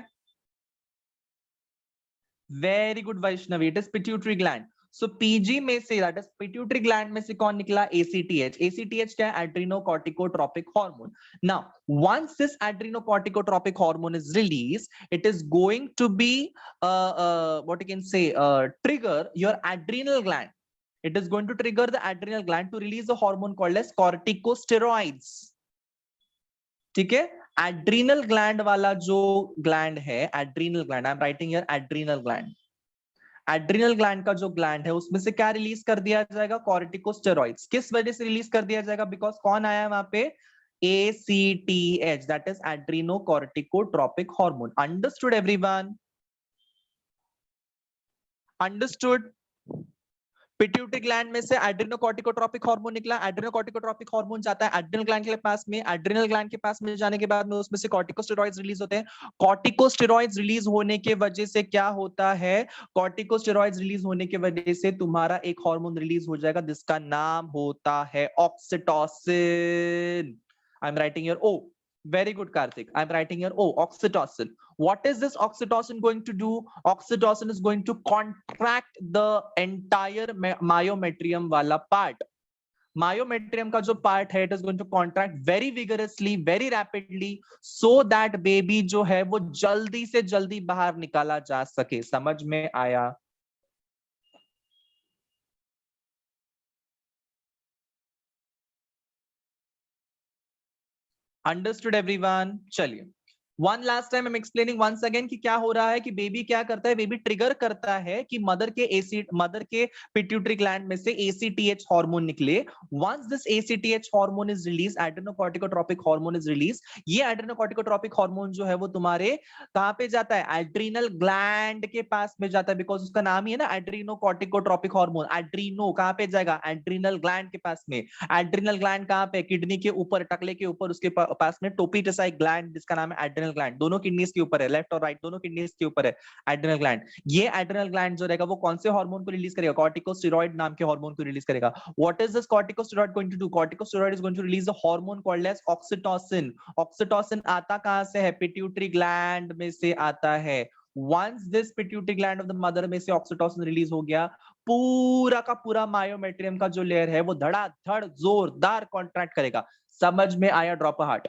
Very good Vaishnavi, it is pituitary gland. So PG में से, दैट इज पिट्यूटरी ग्लैंड में से कौन निकला, एसीटीएच। एसीटीएच क्या है, adrenocorticotropic hormone. Now once this adrenocorticotropic hormone is release, it is going to be what you can say trigger your adrenal gland. It is going to trigger the adrenal gland to release a hormone called as corticosteroids. ठीक है, adrenal gland वाला जो gland है, adrenal gland, I am writing here adrenal gland. Adrenal gland का जो gland है उसमें से क्या रिलीज कर दिया जाएगा, कॉर्टिकोस्टेरॉइड्स। किस वजह से रिलीज कर दिया जाएगा, बिकॉज कौन आया वहां पे, ACTH, that is adrenocorticotropic hormone. Understood everyone, understood. Pituitary gland में से एड्रेनोकॉर्टिकोट्रोपिक हार्मोन निकला। एड्रेनोकॉर्टिकोट्रोपिक हार्मोन जाता है एड्रिनल ग्लैंड के पास में। एड्रिनल ग्लैंड के पास में जाने के बाद में उसमें से कॉर्टिकोस्टेरॉइड्स रिलीज होते हैं। कॉर्टिकोस्टेरॉइड्स रिलीज होने के वजह से क्या होता है, कॉर्टिकोस्टेरॉइड्स रिलीज होने की वजह से तुम्हारा एक हार्मोन रिलीज हो जाएगा जिसका नाम होता है oxytocin. I am writing here oh, very good Karthik, I'm writing here, oh, oxytocin. What is this oxytocin going to do, oxytocin is going to contract the entire myometrium wala part. Myometrium का जो part है, it is going to contract very vigorously, very rapidly, so that baby जो है वो जल्दी से जल्दी बाहर निकाला जा सके। समझ में आया, अंडरस्टूड एवरीवन। चलिए one last time I am explaining once again कि क्या हो रहा है, कि बेबी क्या करता है, बेबी ट्रिगर करता है कि मदर के पिट्यूटरी ग्लैंड में से एसीटीएच हार्मोन निकले। Once this ACTH hormone is release, adrenocorticotropic hormone is release. ये एड्रेनोकॉर्टिकोट्रोपिक हार्मोन जो है वो तुम्हारे कहां पे जाता है, एड्रीनल ग्लैंड के पास में जाता है, बिकॉज उसका नाम ही है ना एड्रेनोकॉर्टिकोट्रोपिक हार्मोन। एड्रीनो कहां पे जाएगा, एड्रीनल ग्लैंड के पास में। एड्रीनल ग्लैंड कहां पे, किडनी के ऊपर, टकले के ऊपर, उसके पास में टोपीटेसाई ग्लैंड जिसका नाम है एड्रिनल ग्लैंड। दोनों किडनीज के ऊपर है, लेफ्ट और राइट दोनों किडनीज के ऊपर है एड्रिनल ग्लैंड। ये एड्रिनल ग्लैंड जो रहेगा वो कौन से हार्मोन को रिलीज करेगा, कॉर्टिकोस्टेरॉइड नाम के हार्मोन को रिलीज करेगा। What is this corticosteroid going to do, corticosteroid is going to release a hormone called as oxytocin. Oxytocin आता कहां से है, पिट्यूटरी ग्लैंड में से आता है। Once this pituitary gland of the mother में से ऑक्सीटोसिन रिलीज हो गया, पूरा का पूरा मायोमेट्रियम का जो लेयर है वो धड़ाधड़ जोरदार कॉन्ट्रैक्ट करेगा। समझ में आया, ड्रॉप अ हार्ट।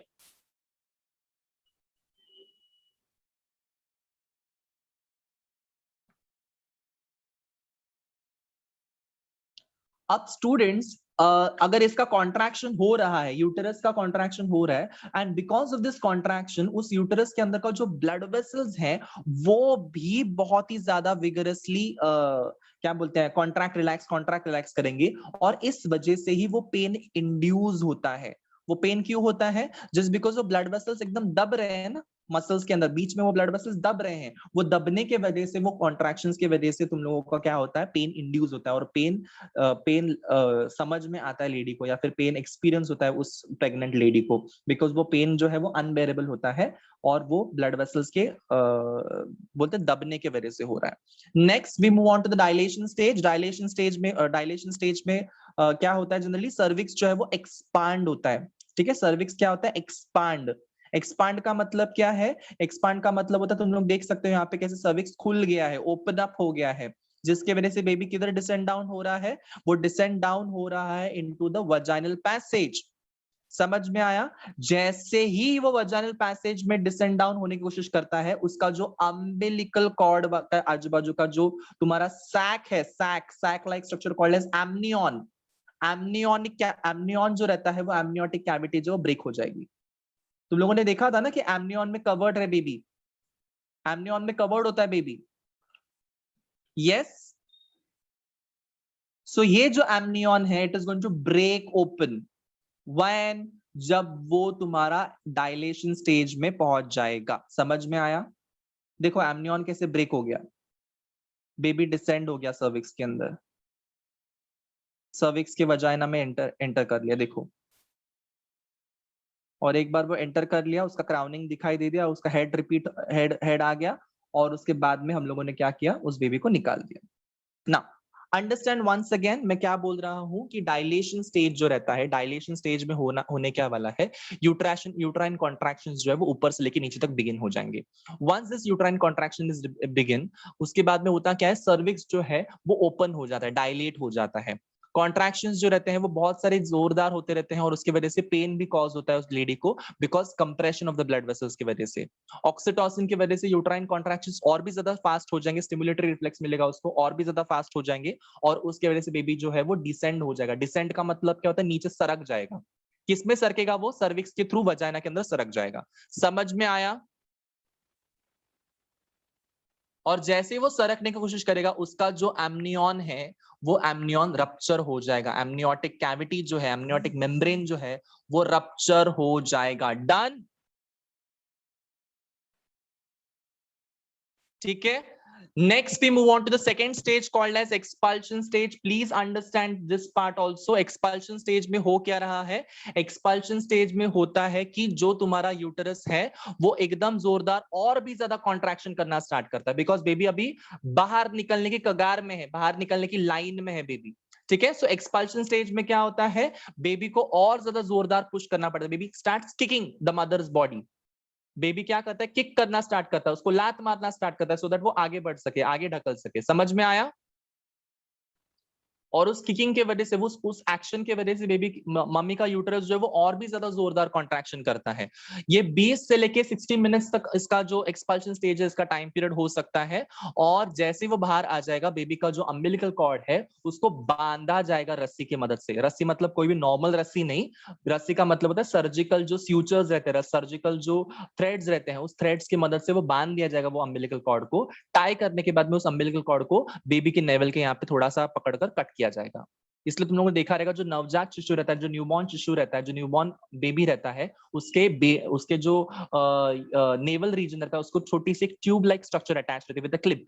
अब स्टूडेंट्स अगर इसका कॉन्ट्रैक्शन हो रहा है, यूटेरस का कॉन्ट्रैक्शन हो रहा है, and because of this contraction उस यूटेरस के अंदर का जो ब्लड वेसल्स हैं वो भी बहुत ही ज्यादा विगरसली क्या बोलते हैं, कॉन्ट्रैक्ट रिलैक्स करेंगे, और इस वजह से ही वो पेन इंड्यूस होता है। वो पेन क्यों होता है, जस्ट बिकॉज वो ब्लड वेसल्स एकदम दब रहे हैं ना मसल्स के अंदर, बीच में वो ब्लड वेसल्स दब रहे हैं, वो दबने के वजह से, वो कॉन्ट्रैक्शंस के वजह से तुम लोगों का क्या होता है, पेन इंड्यूस होता है। और पेन समझ में आता है लेडी को, या फिर पेन एक्सपीरियंस होता है उस प्रेग्नेंट लेडी को, बिकॉज वो पेन जो है वो अनबेरेबल होता है और वो ब्लड वेसल्स के बोलते दबने के वजह से हो रहा है। Next we move on to the dilation stage. Dilation stage में क्या होता है, जनरली सर्विक्स जो है वो एक्सपांड होता है। ठीक है, सर्विक्स क्या होता है, एक्सपांड। एक्सपांड का मतलब क्या है? एक्सपांड का मतलब होता है, तुम लोग देख सकते हो यहाँ पे कैसे सर्विक्स खुल गया है, ओपन अप हो गया है, जिसके वजह से बेबी किधर डिसेंड डाउन हो रहा है? वो डिसेंड डाउन हो रहा है इनटू द वजाइनल पैसेज। समझ में आया? जैसे ही वो वजाइनल पैसेज में डिसेंड डाउन होने की कोशिश करता है, उसका जो अम्बिलिकल कॉर्ड आजू बाजू का जो तुम्हारा सैक है, sac like structure called as amnion, amnion जो रहता है वो एमनियोटिक कैविटी जो ब्रेक हो जाएगी। तुम लोगों ने देखा था ना कि एमनियन में कवर्ड है बेबी, एमनियन में कवर्ड होता है बेबी। यस, सो ये जो एमनियन है it is going to break open when, जब वो तुम्हारा डायलेशन स्टेज में पहुंच जाएगा। समझ में आया? देखो एमनियन कैसे ब्रेक हो गया, बेबी डिसेंड हो गया सर्विक्स के अंदर, सर्विक्स के वजाइना में एंटर कर लिया, देखो। और एक बार वो एंटर कर लिया, उसका क्राउनिंग दिखाई दे दिया, उसका हेड आ गया, और उसके बाद में हम लोगों ने क्या किया, उस बेबी को निकाल दिया ना। अंडरस्टैंड वंस अगेन मैं क्या बोल रहा हूं कि डायलेशन स्टेज जो रहता है, डायलेशन स्टेज में होने क्या वाला है, यूट्राइन कॉन्ट्रैक्शंस जो है वो ऊपर से लेके नीचे तक बिगिन हो जाएंगे। Once this uterine contraction is begin, उसके बाद में होता क्या है, सर्विक्स जो है वो ओपन हो जाता है, डायलेट हो जाता है। कॉन्ट्रैक्शंस जो रहते हैं वो बहुत सारे जोरदार होते रहते हैं, और उसकी वजह से पेन भी कॉज होता है उस लेडी को, because compression of the blood vessels की वजह से। ऑक्सीटोसिन की वजह से यूट्राइन कॉन्ट्रैक्शंस और भी ज्यादा फास्ट हो जाएंगे, स्टिमुलेटरी रिफ्लेक्स मिलेगा उसको, और भी ज्यादा फास्ट हो जाएंगे, और उसके वजह से बेबी जो है वो डिसेंड हो जाएगा। डिसेंड का मतलब क्या होता है? नीचे सरक जाएगा। किसमें सरकेगा? वो सर्विक्स के थ्रू वजाइना के अंदर सरक जाएगा। समझ में आया? और जैसे वो सरकने की कोशिश करेगा, उसका जो एमनियन है वो एमनियन रप्चर हो जाएगा, एमनियोटिक कैविटी जो है, एमनियोटिक मेम्ब्रेन जो है वो रप्चर हो जाएगा। डन? ठीक है। Next, we move on to the second stage called as expulsion stage. Please understand this part also. Expulsion stage में हो क्या रहा है? Expulsion stage में होता है कि जो तुम्हारा यूटरस है वो एकदम जोरदार और भी ज्यादा कॉन्ट्रैक्शन करना स्टार्ट करता है, बिकॉज बेबी अभी बाहर निकलने की कगार में है, बाहर निकलने की लाइन में है बेबी। ठीक है, सो एक्सपल्शन स्टेज में क्या होता है, बेबी को और ज्यादा जोरदार पुश करना पड़ता है। Baby starts kicking the mother's body. Baby क्या करता है? किक करना स्टार्ट करता है, उसको लात मारना स्टार्ट करता है, सो दैट वो आगे बढ़ सके, आगे ढकल सके। समझ में आया? और उस किकिंग के वजह से, उस एक्शन के वजह से बेबी मम्मी का यूटरस जो है वो और भी ज्यादा जोरदार कॉन्ट्रैक्शन करता है। ये 20 से लेके 60 मिनट्स तक इसका जो एक्सपल्शन स्टेज है, इसका टाइम पीरियड हो सकता है। और जैसे वो बाहर आ जाएगा, बेबी का जो अम्बिलिकल कॉर्ड है उसको बांधा जाएगा रस्सी की मदद से। रस्सी मतलब कोई भी नॉर्मल रस्सी नहीं, रस्सी का मतलब होता है सर्जिकल जो स्यूचर्स रहते हैं, सर्जिकल जो थ्रेड्स रहते हैं, उस थ्रेड्स की मदद से वो बांध दिया जाएगा वो अम्बिलिकल कॉर्ड को। टाई करने के बाद में उस अम्बिलिकल कॉर्ड को बेबी के नेवल के यहाँ पे थोड़ा सा पकड़कर कट किया जाएगा। इसलिए तुम लोगों ने देखा रहेगा, जो नवजात शिशु रहता है, जो न्यूबॉर्न शिशु रहता है, जो न्यूबॉर्न बेबी रहता है, उसके जो नेवल रीजन रहता है, उसको छोटी सी ट्यूब लाइक स्ट्रक्चर अटैच रहती है विद द क्लिप।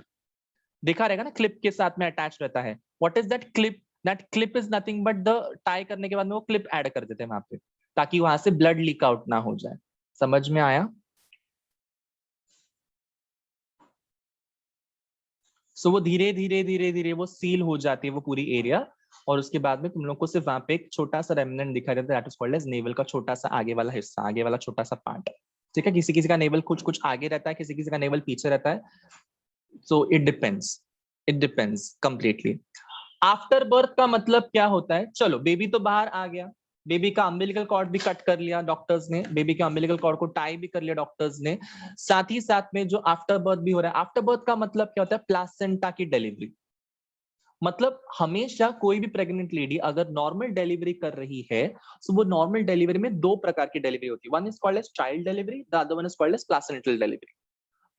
देखा रहेगा ना, क्लिप के साथ में अटैच रहता है। What is that clip? That clip is nothing but the, tie करने के बाद में वो क्लिप ऐड कर देते हैं वहां पे, ताकि वहां से ब्लड लीक आउट ना हो जाए। समझ में आया? सो वो धीरे धीरे धीरे धीरे वो सील हो जाती है वो पूरी एरिया, और उसके बाद में तुम लोग को सिर्फ वहां पे एक छोटा सा रेमिनेंट दिखाई देता है, that is called as navel का छोटा सा आगे वाला हिस्सा, आगे वाला छोटा सा पार्ट। ठीक है, किसी किसी का नेवल कुछ कुछ आगे रहता है, किसी किसी का नेवल पीछे रहता है। So it depends completely. After birth का मतलब क्या होता है? चलो बेबी तो बाहर आ गया, बेबी का अम्बिलिकल कॉर्ड भी कट कर लिया डॉक्टर्स ने, बेबी के अम्बिलिकल कॉर्ड को टाई भी कर लिया डॉक्टर्स ने। साथ ही साथ में जो आफ्टर बर्थ भी हो रहा है, आफ्टर बर्थ का मतलब क्या होता है? प्लासेंटा की डिलीवरी। मतलब हमेशा कोई भी प्रेग्नेंट लेडी अगर नॉर्मल डिलीवरी कर रही है, तो वो नॉर्मल डिलीवरी में दो प्रकार की डिलीवरी होती है। One is called as child delivery, the other one is called as placental delivery.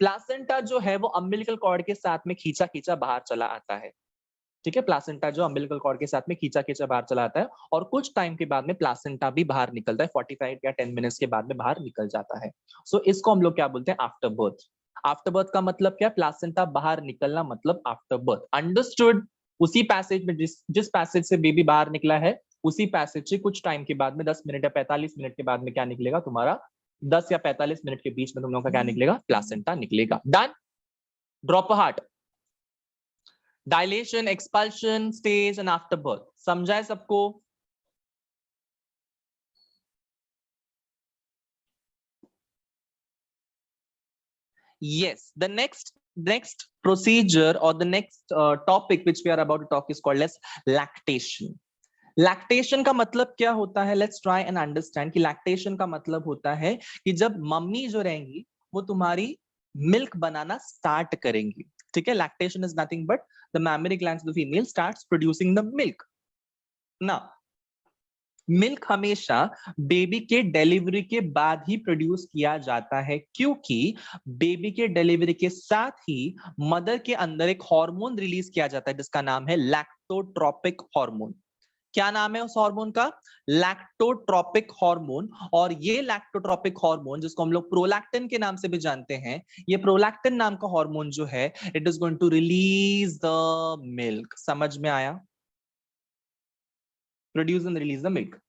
Placenta जो है वो अम्बिलिकल कॉर्ड के साथ में खींचा खींचा बाहर चला आता है। ठीक है, प्लासेंटा जो अम्बिलिकल कॉर्ड के साथ में खींचा खींचा बाहर चला आता है, और कुछ टाइम के बाद में प्लासेंटा भी बाहर निकलता है, 45 या 10 मिनट्स के बाद में बाहर निकल जाता है। सो इसको हम लोग क्या बोलते हैं? After birth. आफ्टर बर्थ का मतलब क्या? प्लासेंटा बाहर निकलना मतलब आफ्टर बर्थ। अंडरस्टूड? उसी पैसेज में, जिस जिस पैसेज से बेबी बाहर निकला है, उसी पैसेज से कुछ टाइम के बाद में 10 मिनट या 45 मिनट के बाद में क्या निकलेगा तुम्हारा? 10 या 45 मिनट के बीच में तुम लोगों का क्या निकलेगा? प्लासेंटा निकलेगा। Done? Drop heart. Dilation, expulsion stage and after birth समझा है सबको? Yes, the next procedure or the next topic which we are about to talk is called as lactation. Lactation का मतलब क्या होता है? लेट्स ट्राई एंड अंडरस्टैंड कि lactation का मतलब होता है कि जब मम्मी जो रहेंगी वो तुम्हारी मिल्क बनाना स्टार्ट करेंगी, ठीक है? Lactation is nothing but the memory glands of the female starts producing the milk ना। मिल्क हमेशा बेबी के डिलीवरी के बाद ही प्रोड्यूस किया जाता है, क्योंकि बेबी के डिलीवरी के साथ ही मदर के अंदर एक हार्मोन रिलीज किया जाता है जिसका नाम है लैक्टोट्रोपिक हार्मोन। क्या नाम है उस हार्मोन का? लैक्टोट्रोपिक हार्मोन। और ये लैक्टोट्रोपिक हार्मोन जिसको हम लोग प्रोलैक्टिन के नाम से भी जानते हैं, ये प्रोलैक्टिन नाम का हार्मोन जो है it is going to release the milk. समझ में आया? Produce and release the milk.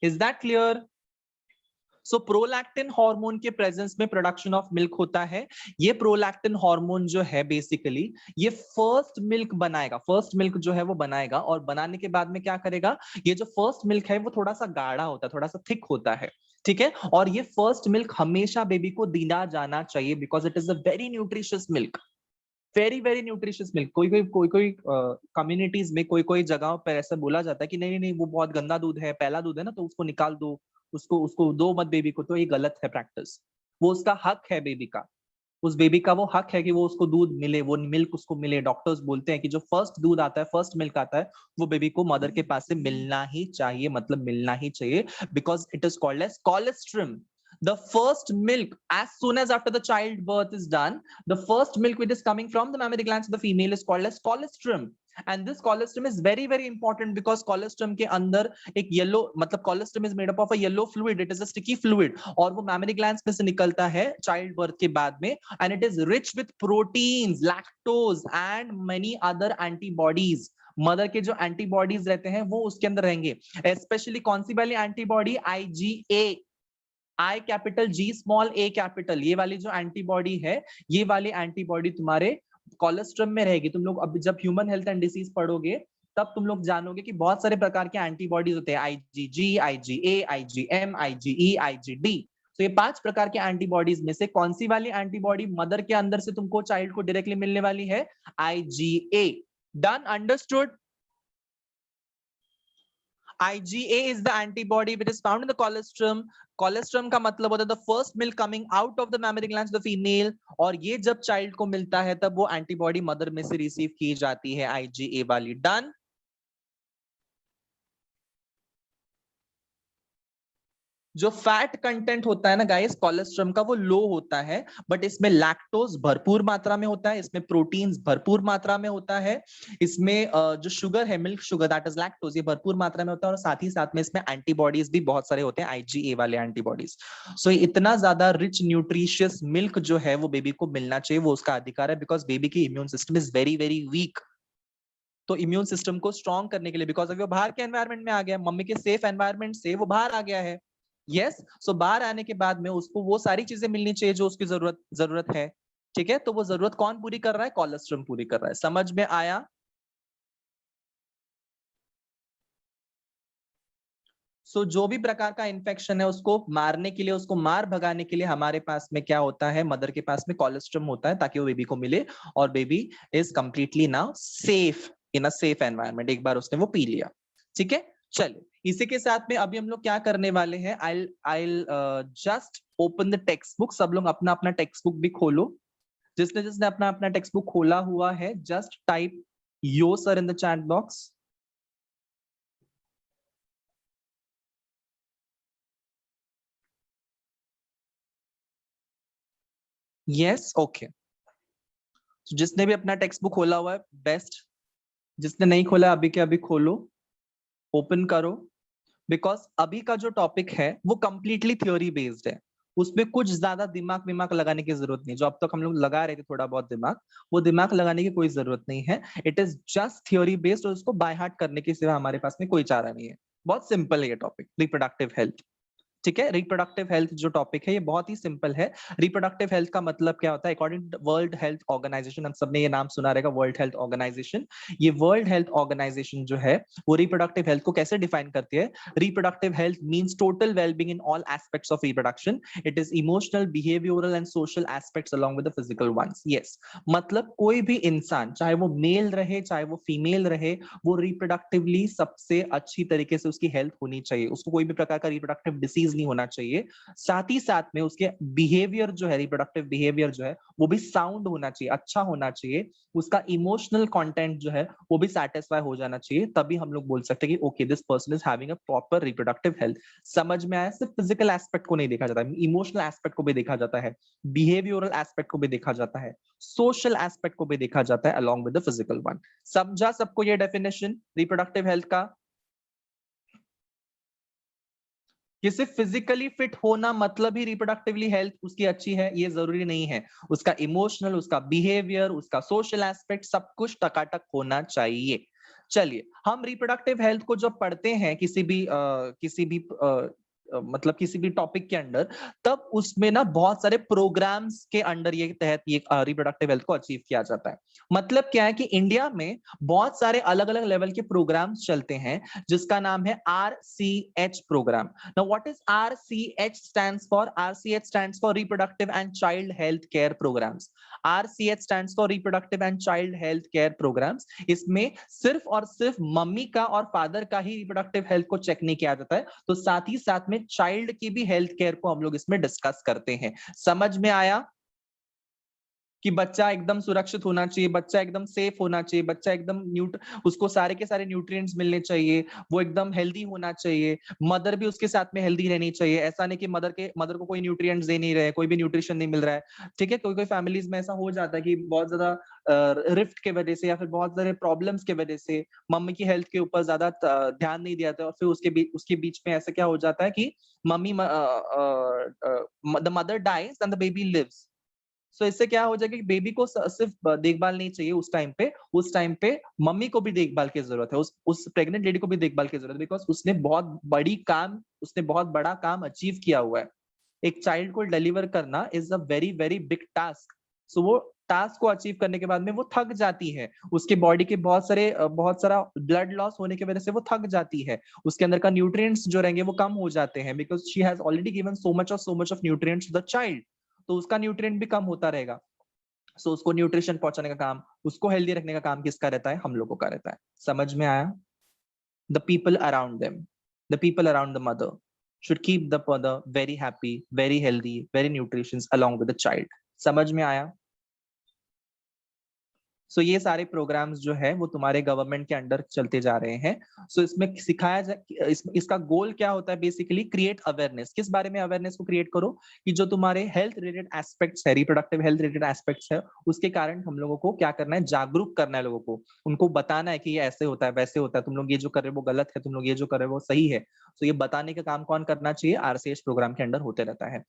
Is that clear? So prolactin hormone के प्रेजेंस में प्रोडक्शन ऑफ मिल्क होता है। ये प्रोलैक्टिन हार्मोन जो है बेसिकली ये फर्स्ट मिल्क बनाएगा, फर्स्ट मिल्क जो है वो बनाएगा, और बनाने के बाद में क्या करेगा? ये जो फर्स्ट मिल्क है वो थोड़ा सा गाढ़ा होता है, थोड़ा सा थिक होता है, ठीक है? और ये फर्स्ट मिल्क हमेशा बेबी को दिया जाना चाहिए because it is a very nutritious milk, very very nutritious milk. कोई कम्युनिटीज में कोई कोई जगहों पर ऐसा बोला जाता है कि नहीं नहीं वो बहुत गंदा दूध है, पहला दूध है ना, तो उसको निकाल दो, उसको उसको दो मत बेबी को। तो ये गलत है प्रैक्टिस। वो उसका हक है बेबी का, उस बेबी का वो हक है कि वो उसको दूध मिले, वो मिल्क उसको मिले। डॉक्टर्स बोलते हैं कि जो फर्स्ट दूध आता है, फर्स्ट मिल्क आता है, वो बेबी को मदर के पास से मिलना ही चाहिए, मतलब मिलना ही चाहिए, because it is called as colostrum. The first milk, as soon as after the childbirth is done, the first milk which is coming from the mammary glands of the female is called as colostrum. And this colostrum is very very important because colostrum के अंदर एक yellow, मतलब colostrum is made up of a yellow fluid, it is a sticky fluid, और वो mammary glands में से निकलता है child birth के बाद में, and it is rich with proteins, lactose and many other antibodies. Mother के जो एंटीबॉडीज रहते हैं वो उसके अंदर रहेंगे, स्पेशली कौन सी वाली एंटीबॉडी? IgA, आई कैपिटल जी स्मॉल ए कैपिटल, ये वाली जो एंटीबॉडी है, ये वाली एंटीबॉडी तुम्हारे कोलेस्ट्रम में रहेगी। तुम लोग अब जब ह्यूमन हेल्थ एंड डिसीज पढ़ोगे तब तुम लोग जानोगे कि बहुत सारे प्रकार के एंटीबॉडीज होते हैं, IgG, IgA, IgM, IgE, IgD। तो ये 5 प्रकार के एंटीबॉडीज में से कौन सी वाली एंटीबॉडी मदर के अंदर से तुमको चाइल्ड को डायरेक्टली मिलने वाली है? IgA। Done, understood? IgA is the antibody which is found in the colostrum. Colostrum का मतलब होता है the first milk coming out of the mammary glands of the female, और ये जब child को मिलता है तब वो antibody mother में से receive की जाती है, IgA वाली। Done? जो फैट कंटेंट होता है ना गाइस कोलेस्ट्रम का, वो लो होता है, बट इसमें लैक्टोज भरपूर मात्रा में होता है, इसमें प्रोटीन्स भरपूर मात्रा में होता है, इसमें जो शुगर है, milk sugar that is lactose, ये भरपूर मात्रा में होता है, और साथ ही साथ में इसमें एंटीबॉडीज भी बहुत सारे होते हैं, IgA वाले एंटीबॉडीज। सो इतना ज्यादा रिच न्यूट्रिशियस मिल्क जो है वो बेबी को मिलना चाहिए, वो उसका अधिकार है, बिकॉज बेबी की immune system is very very weak. तो इम्यून सिस्टम को स्ट्रॉन्ग करने के लिए, बिकॉज अभी वो बाहर के एनवायरमेंट में आ गया, मम्मी के सेफ एनवायरमेंट से वो बाहर आ गया है, यस। सो बाहर आने के बाद में उसको वो सारी चीजें मिलनी चाहिए जो उसकी जरूरत है, ठीक है? तो वो जरूरत कौन पूरी कर रहा है? कोलेस्ट्रम पूरी कर रहा है। समझ में आया? सो जो भी प्रकार का इंफेक्शन है उसको मारने के लिए, उसको मार भगाने के लिए हमारे पास में क्या होता है? मदर के पास में कोलेस्ट्रम होता है, ताकि वो बेबी को मिले और baby is completely now safe in a safe environment. एक बार उसने वो पी लिया, ठीक है? चलिए, इसी के साथ में अभी हम लोग क्या करने वाले हैं, I just open the text book. सब लोग अपना अपना टेक्स्ट बुक भी खोलो। जिसने जिसने अपना अपना टेक्स्ट बुक खोला हुआ है, just type yo sir in the chat box. Yes, okay. जिसने भी अपना टेक्स्ट बुक खोला हुआ है बेस्ट, जिसने नहीं खोला अभी के अभी खोलो, ओपन करो, बिकॉज अभी का जो टॉपिक है वो कंप्लीटली थ्योरी बेस्ड है, उसमें कुछ ज्यादा दिमाग विमाग लगाने की जरूरत नहीं। जो अब तक हम लोग लगा रहे थे थोड़ा बहुत दिमाग, वो दिमाग लगाने की कोई जरूरत नहीं है। It is just theory based, और उसको बाय हार्ट करने के सिवा हमारे पास में कोई चारा नहीं है। बहुत सिंपल है ये टॉपिक, रिप्रोडक्टिव हेल्थ। ठीक है। रिप्रोडक्टिव हेल्थ जो टॉपिक है ये बहुत ही सिंपल है। रिप्रोडक्टिव हेल्थ का मतलब क्या होता है? According to World Health Organization, हम सबने ये नाम सुना रहेगा, वर्ल्ड हेल्थ ऑर्गेनाइजेशन। ये वर्ल्ड हेल्थ ऑर्गेनाइजेशन जो है वो रिप्रोडक्टिव हेल्थ को कैसे डिफाइन करती है? Reproductive health means total wellbeing in all aspects of reproduction. It is emotional, behavioural and social aspects along with the physical ones. Yes, मतलब कोई भी इंसान, चाहे वो मेल रहे चाहे वो फीमेल रहे, वो रिप्रोडक्टिवली सबसे अच्छी तरीके से उसकी हेल्थ होनी चाहिए, उसको कोई भी प्रकार का रिप्रोडक्टिव डिसीज नहीं होना चाहिए। साथ ही साथ में उसके बिहेवियर जो है, रिप्रोडक्टिव बिहेवियर जो है वो भी साउंड होना चाहिए, अच्छा होना चाहिए। उसका इमोशनल कंटेंट जो है वो भी सेटिस्फाई हो जाना चाहिए, तभी हम लोग बोल सकते हैं कि okay this person is having a proper reproductive health. समझ में आया? सिर्फ फिजिकल एस्पेक्ट को नहीं देखा जाता है, इमोशनल एस्पेक्ट को भी देखा जाता है, बिहेवियरल एस्पेक्ट को भी देखा जाता है, सोशल एस्पेक्ट को भी देखा जाता है along with the physical one. समझा सबको ये डेफिनेशन रिप्रोडक्टिव हेल्थ का? कि सिर्फ फिजिकली फिट होना मतलब ही रिप्रोडक्टिवली हेल्थ उसकी अच्छी है, ये जरूरी नहीं है। उसका इमोशनल, उसका बिहेवियर, उसका सोशल एस्पेक्ट सब कुछ टकाटक होना चाहिए। चलिए, हम रिप्रोडक्टिव हेल्थ को जब पढ़ते हैं मतलब किसी भी टॉपिक के अंडर, तब उसमें ना बहुत सारे प्रोग्राम्स के अंडर ये तहत ये रिप्रोडक्टिव हेल्थ को अचीव किया जाता है। मतलब क्या है कि इंडिया में बहुत सारे अलग अलग लेवल के प्रोग्राम्स चलते हैं, जिसका नाम है RCH programme. Now, what is RCH stands for? RCH stands for Reproductive and Child Health Care Programs. RCH stands for Reproductive and Child Health Care Programs. इसमें सिर्फ और सिर्फ मम्मी का और फादर का ही रिप्रोडक्टिव हेल्थ को चेक नहीं किया जाता है, तो साथ ही साथ में चाइल्ड की भी हेल्थ केयर को हम लोग इसमें डिस्कस करते हैं। समझ में आया कि बच्चा एकदम सुरक्षित होना चाहिए, बच्चा एकदम सेफ होना चाहिए, बच्चा एकदम उसको सारे के सारे न्यूट्रिएंट्स मिलने चाहिए, वो एकदम हेल्दी होना चाहिए, मदर भी उसके साथ में हेल्दी रहनी चाहिए। ऐसा नहीं कि मदर को कोई न्यूट्रिएंट्स दे नहीं रहे, कोई भी न्यूट्रिशन नहीं मिल रहा है। ठीक है, कोई कोई फैमिलीज में ऐसा हो जाता है कि बहुत ज्यादा रिफ्ट के वजह से या फिर बहुत सारे प्रॉब्लम्स के वजह से मम्मी की हेल्थ के ऊपर ज्यादा ध्यान नहीं दिया था, और फिर उसके बीच में ऐसा क्या हो जाता है कि mummy the mother dies and the baby lives. So इससे क्या हो जाएगा कि बेबी को सिर्फ देखभाल नहीं चाहिए उस टाइम पे मम्मी को भी देखभाल की जरूरत है, उस प्रेग्नेंट लेडी को भी देखभाल की जरूरत है, बिकॉज उसने बहुत बड़ा काम अचीव किया हुआ है। एक चाइल्ड को डिलीवर करना is a very very big task. So वो टास्क को अचीव करने के बाद में वो थक जाती है, उसके बॉडी के बहुत सारा ब्लड लॉस होने की वजह से वो थक जाती है, उसके अंदर का न्यूट्रिएंट्स जो रहेंगे वो कम हो जाते हैं, because she has already given so much of nutrients to the child. तो उसका न्यूट्रिएंट भी कम होता रहेगा। सो उसको न्यूट्रिशन पहुंचाने का काम, उसको हेल्दी रखने का काम किसका रहता है? हम लोगों का रहता है। समझ में आया? The people around them, the people around the mother should keep the mother very happy, very healthy, very nutritious along with the child. समझ में आया? सो ये सारे प्रोग्राम्स जो है वो तुम्हारे गवर्नमेंट के अंडर चलते जा रहे हैं। सो इसमें सिखाया जा इसका गोल क्या होता है? Basically create awareness. किस बारे में अवेयरनेस को क्रिएट करो? कि जो तुम्हारे हेल्थ रिलेटेड एस्पेक्ट्स है, रिप्रोडक्टिव हेल्थ रिलेटेड एस्पेक्ट्स है, उसके कारण हम लोगों को क्या करना है? जागरूक करना है लोगों को, उनको बताना है कि ये ऐसे होता है, वैसे होता है, तुम लोग ये जो कर रहे हो वो गलत है, तुम लोग ये जो कर रहे हो वो सही है। तो ये बताने का काम कौन करना चाहिए? RCH प्रोग्राम के अंडर होते रहता है।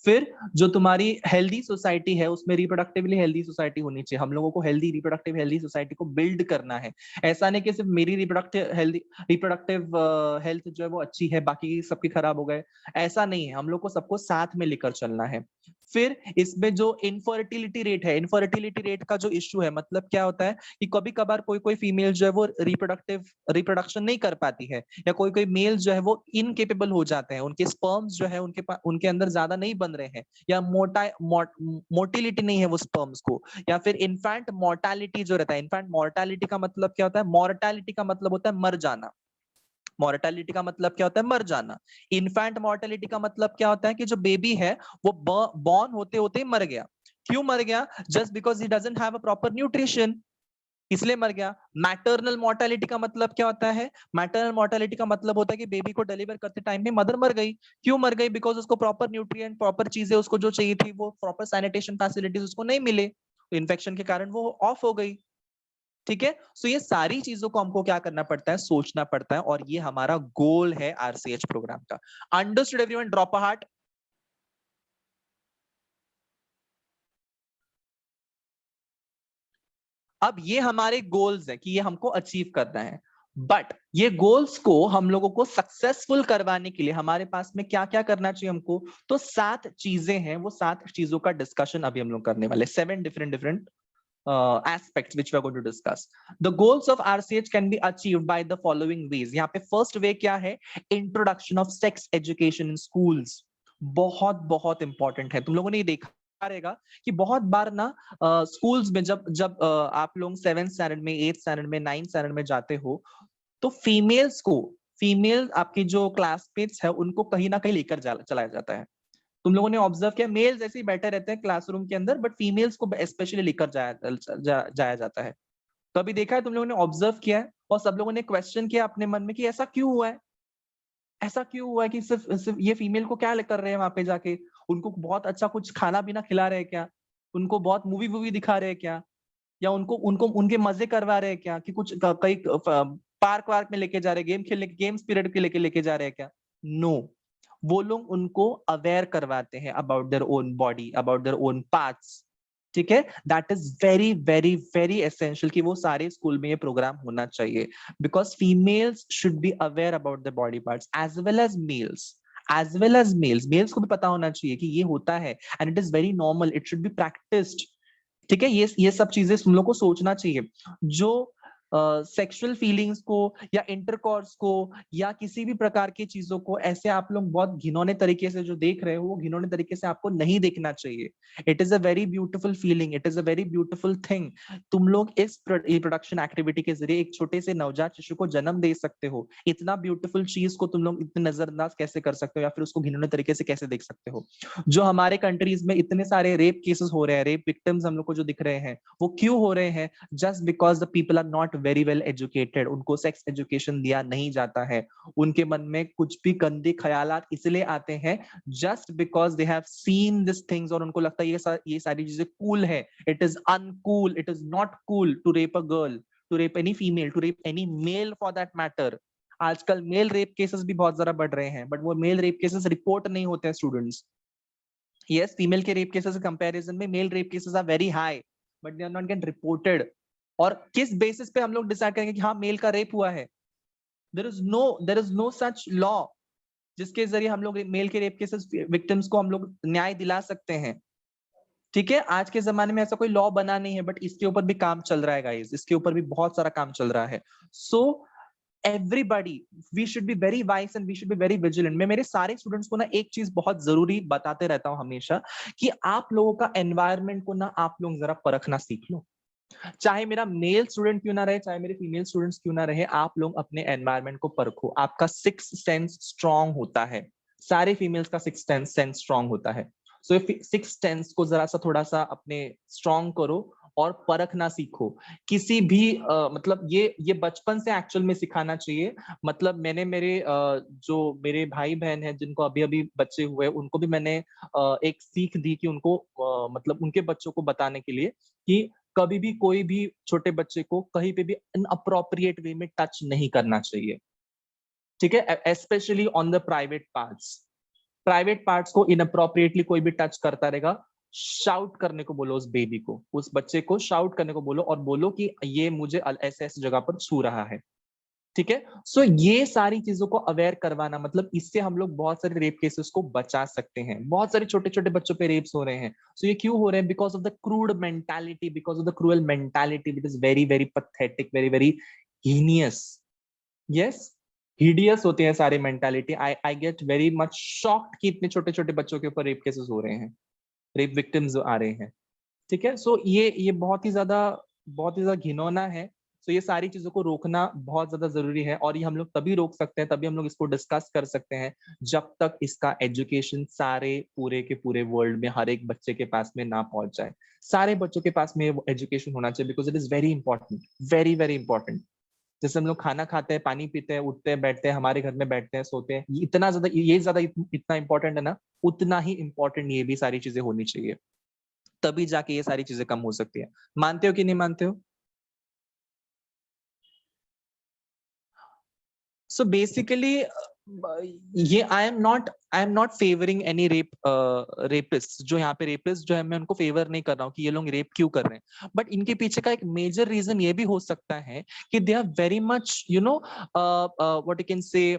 फिर जो तुम्हारी हेल्दी सोसाइटी है उसमें रिप्रोडक्टिवली हेल्दी सोसाइटी होनी चाहिए। हम लोगों को रिप्रोडक्टिव हेल्दी सोसाइटी को बिल्ड करना है। ऐसा नहीं कि सिर्फ मेरी रिप्रोडक्टिव हेल्थ जो है वो अच्छी है, बाकी सबके खराब हो गए, ऐसा नहीं है। हम लोग को सबको साथ में लेकर चलना है। फिर इसमें जो इनफर्टिलिटी रेट है, इनफर्टिलिटी रेट का जो इश्यू है, मतलब क्या होता है कि कभी कभार कोई कोई फीमेल जो है वो रिप्रोडक्शन नहीं कर पाती है, या कोई कोई मेल जो है वो इनकेपेबल हो जाते हैं, उनके स्पर्म्स जो है उनके अंदर ज्यादा नहीं बन रहे हैं, या मोटिलिटी नहीं है वो स्पर्म्स को, या फिर इन्फेंट मोर्टालिटी जो रहता है। इन्फेंट मोर्टालिटी का मतलब क्या होता है? मोर्टालिटी का मतलब होता है मर जाना। मोर्टालिटी का मतलब क्या होता है? मर जाना। इन्फेंट मोर्टालिटी का मतलब क्या होता है? कि जो बेबी है वो बॉर्न होते होते ही मर गया। क्यों मर गया? Just because he doesn't have a proper nutrition, इसलिए मर गया। मैटरनल मोर्टालिटी का मतलब क्या होता है? मैटरनल मोर्टालिटी का मतलब होता है कि बेबी को डिलीवर करते टाइम में मदर मर गई। क्यों मर गई? बिकॉज उसको प्रॉपर न्यूट्रिएंट, प्रॉपर चीजें उसको जो चाहिए थी, वो प्रॉपर सैनिटेशन फैसिलिटीज उसको नहीं मिले, तो इन्फेक्शन के कारण वो ऑफ हो गई। ठीक है, सो ये सारी चीजों को हमको क्या करना पड़ता है? सोचना पड़ता है, और ये हमारा गोल है RCH प्रोग्राम का। Understood everyone? Drop a heart. अब ये हमारे गोल्स हैं कि ये हमको अचीव करना है। बट ये गोल्स को हम लोगों को सक्सेसफुल करवाने के लिए हमारे पास में क्या क्या करना चाहिए हमको, तो 7 चीजें हैं, वो 7 चीजों का डिस्कशन अभी हम लोग करने वाले, 7 different aspects which we are going to discuss. The goals of RCH can be achieved by the following ways. यहाँ पे फर्स्ट वे क्या है, introduction of sex education in schools. बहुत बहुत इंपॉर्टेंट है। तुम लोगों ने ये देखा रहेगा कि बहुत बार ना स्कूल्स में जब जब आप लोग 7th स्टैंडर्ड में, 8th स्टैंडर्ड में, 9th स्टैंडर्ड में जाते हो, तो फीमेल आपकी जो क्लासमेट्स है उनको कहीं ना कहीं लेकर चलाया जाता है। तुम लोगों ने ऑब्जर्व किया, मेल्स ऐसे ही बैठे रहते हैं क्लासरूम के अंदर, बट फीमेल्स को स्पेशली लेकर जाया जाता है। तो अभी देखा है, तुम लोगों ने ऑब्जर्व किया है, और सब लोगों ने क्वेश्चन किया अपने मन में कि ऐसा क्यों हुआ है, ऐसा क्यों हुआ है कि सिर्फ ये फीमेल को क्या कर रहे हैं वहां पे जाके, उनको बहुत अच्छा कुछ खाना पीना खिला रहे हैं क्या, उनको बहुत मूवी वूवी दिखा रहे हैं क्या, या उनको उनको उनके मजे करवा रहे हैं क्या, कि कुछ कई पार्क वार्क में लेके जा रहे हैं, गेम खेलने के, गेम्स पीरियड के लेके जा रहे हैं क्या? नो, वो लोग उनको अवेयर करवाते हैं about their own body, about their own parts. ठीक है, that is very very very essential कि वो सारे स्कूल में ये प्रोग्राम होना चाहिए, because females should be aware about the body parts as well as males, as well as males को भी पता होना चाहिए कि ये होता है, and it is very normal, it should be practised. ठीक है, ये सब चीजें तुम लोग को सोचना चाहिए। जो सेक्सुअल फीलिंग्स को या इंटरकॉर्स को या किसी भी प्रकार की चीजों को ऐसे आप लोग बहुत घिनौने तरीके से जो देख रहे हो, वो घिनौने तरीके से आपको नहीं देखना चाहिए। It is a very beautiful feeling, it is a very beautiful thing. तुम लोग इस रिप्रोडक्शन एक्टिविटी के जरिए एक छोटे से नवजात शिशु को जन्म दे सकते हो। इतना ब्यूटीफुल चीज को तुम लोग इतने नजरअंदाज कैसे कर सकते हो, या फिर उसको घिनौने तरीके से कैसे देख सकते हो? जो हमारे कंट्रीज में इतने सारे रेप केसेस हो रहे हैं, रेप विक्टिम्स हम लोग को जो दिख रहे हैं, वो क्यों हो रहे हैं? Just because the people are not very well educated, उनको सेक्स एजुकेशन दिया नहीं जाता है। उनके मन में कुछ भी गंदे ख्यालात इसलिए आते हैं just because they have seen this things, और उनको लगता है ये सारी चीजें कूल है। It is uncool, it is not cool to rape a girl, to rape any female, to rape any male for that matter. आजकल मेल रेप केसेस भी बहुत ज्यादा बढ़ रहे हैं, बट वो मेल रेप केसेस रिपोर्ट नहीं होते हैं स्टूडेंट्स। यस, फीमेल के रेप केसेस कंपैरिजन में male rape cases are very high, but they are not get reported. और किस बेसिस पे हम लोग डिसाइड करेंगे कि हाँ मेल का रेप हुआ है? There is no such law जिसके जरिए हम लोग मेल के रेप केसेस विक्टिम्स को हम लोग न्याय दिला सकते हैं। ठीक है, आज के जमाने में ऐसा कोई लॉ बना नहीं है, बट इसके ऊपर भी काम चल रहा है गाइस, इसके ऊपर भी बहुत सारा काम चल रहा है। सो everybody, we should be very wise and we should be very vigilant। मैं मेरे सारे स्टूडेंट्स को ना एक चीज बहुत जरूरी बताते रहता हूं हमेशा, कि आप लोगों का एनवायरनमेंट को ना आप लोग जरा परखना सीख लो। चाहे मेरा मेल स्टूडेंट क्यों ना रहे, चाहे मेरे फीमेल स्टूडेंट्स क्यों ना रहे, आप लोग अपने एनवायरनमेंट को परखो। आपका सिक्स सेंस स्ट्रांग होता है, सारे फीमेल्स का सिक्स सेंस स्ट्रांग होता है। सो सिक्स सेंस को जरा सा थोड़ा सा अपने स्ट्रांग करो और परखना सीखो। किसी भी मतलब ये बचपन से एक्चुअल में सिखाना चाहिए। मतलब मैंने जो मेरे भाई बहन हैं जिनको अभी अभी बच्चे हुए, उनको भी मैंने एक सीख दी कि उनको मतलब उनके बच्चों को बताने के लिए कि कभी भी कोई भी छोटे बच्चे को कहीं पे भी अनअप्रोप्रिएट वे में टच नहीं करना चाहिए। ठीक है, specially on the private parts को इनअप्रोप्रिएटली कोई भी टच करता रहेगा, शाउट करने को बोलो उस बेबी को, उस बच्चे को शाउट करने को बोलो, और बोलो कि ये मुझे ऐसे ऐसे जगह पर छू रहा है। ठीक है, सो ये सारी चीजों को अवेयर करवाना, मतलब इससे हम लोग बहुत सारे रेप केसेस को बचा सकते हैं। बहुत सारे छोटे छोटे बच्चों पे रेप्स हो रहे हैं, सो ये क्यों हो रहे हैं? Because of the crude mentality, because of the cruel mentality, it is very very pathetic, very very heinous. Yes, hideous होते हैं सारे mentality. I I get very much shocked कि इतने छोटे छोटे बच्चों के ऊपर रेप केसेस हो रहे हैं, रेप विक्टिम्स आ रहे हैं। ठीक है, सो ये बहुत ही ज्यादा घिनौना है। सो ये सारी चीजों को रोकना बहुत ज्यादा जरूरी है, और ये हम लोग तभी रोक सकते हैं, तभी हम लोग इसको डिस्कस कर सकते हैं, जब तक इसका एजुकेशन सारे पूरे के पूरे वर्ल्ड में हर एक बच्चे के पास में ना पहुंच जाए। सारे बच्चों के पास में एजुकेशन होना चाहिए, because it is very important, very very important. जैसे हम लोग खाना खाते हैं, पानी पीते हैं, उठते हैं, बैठते हैं, हमारे घर में बैठते हैं, सोते हैं, इतना इंपॉर्टेंट है ना, उतना ही इंपॉर्टेंट ये भी सारी चीजें होनी चाहिए। तभी जाके ये सारी चीजें कम हो सकती है। मानते हो कि नहीं मानते हो? सो बेसिकली ये I am not favouring any rapist, जो यहाँ पे रेपिस्ट जो है मैं उनको फेवर नहीं कर रहा हूँ कि ये लोग रेप क्यों कर रहे हैं, बट इनके पीछे का एक मेजर रीजन ये भी हो सकता है कि they are very much you know what you can say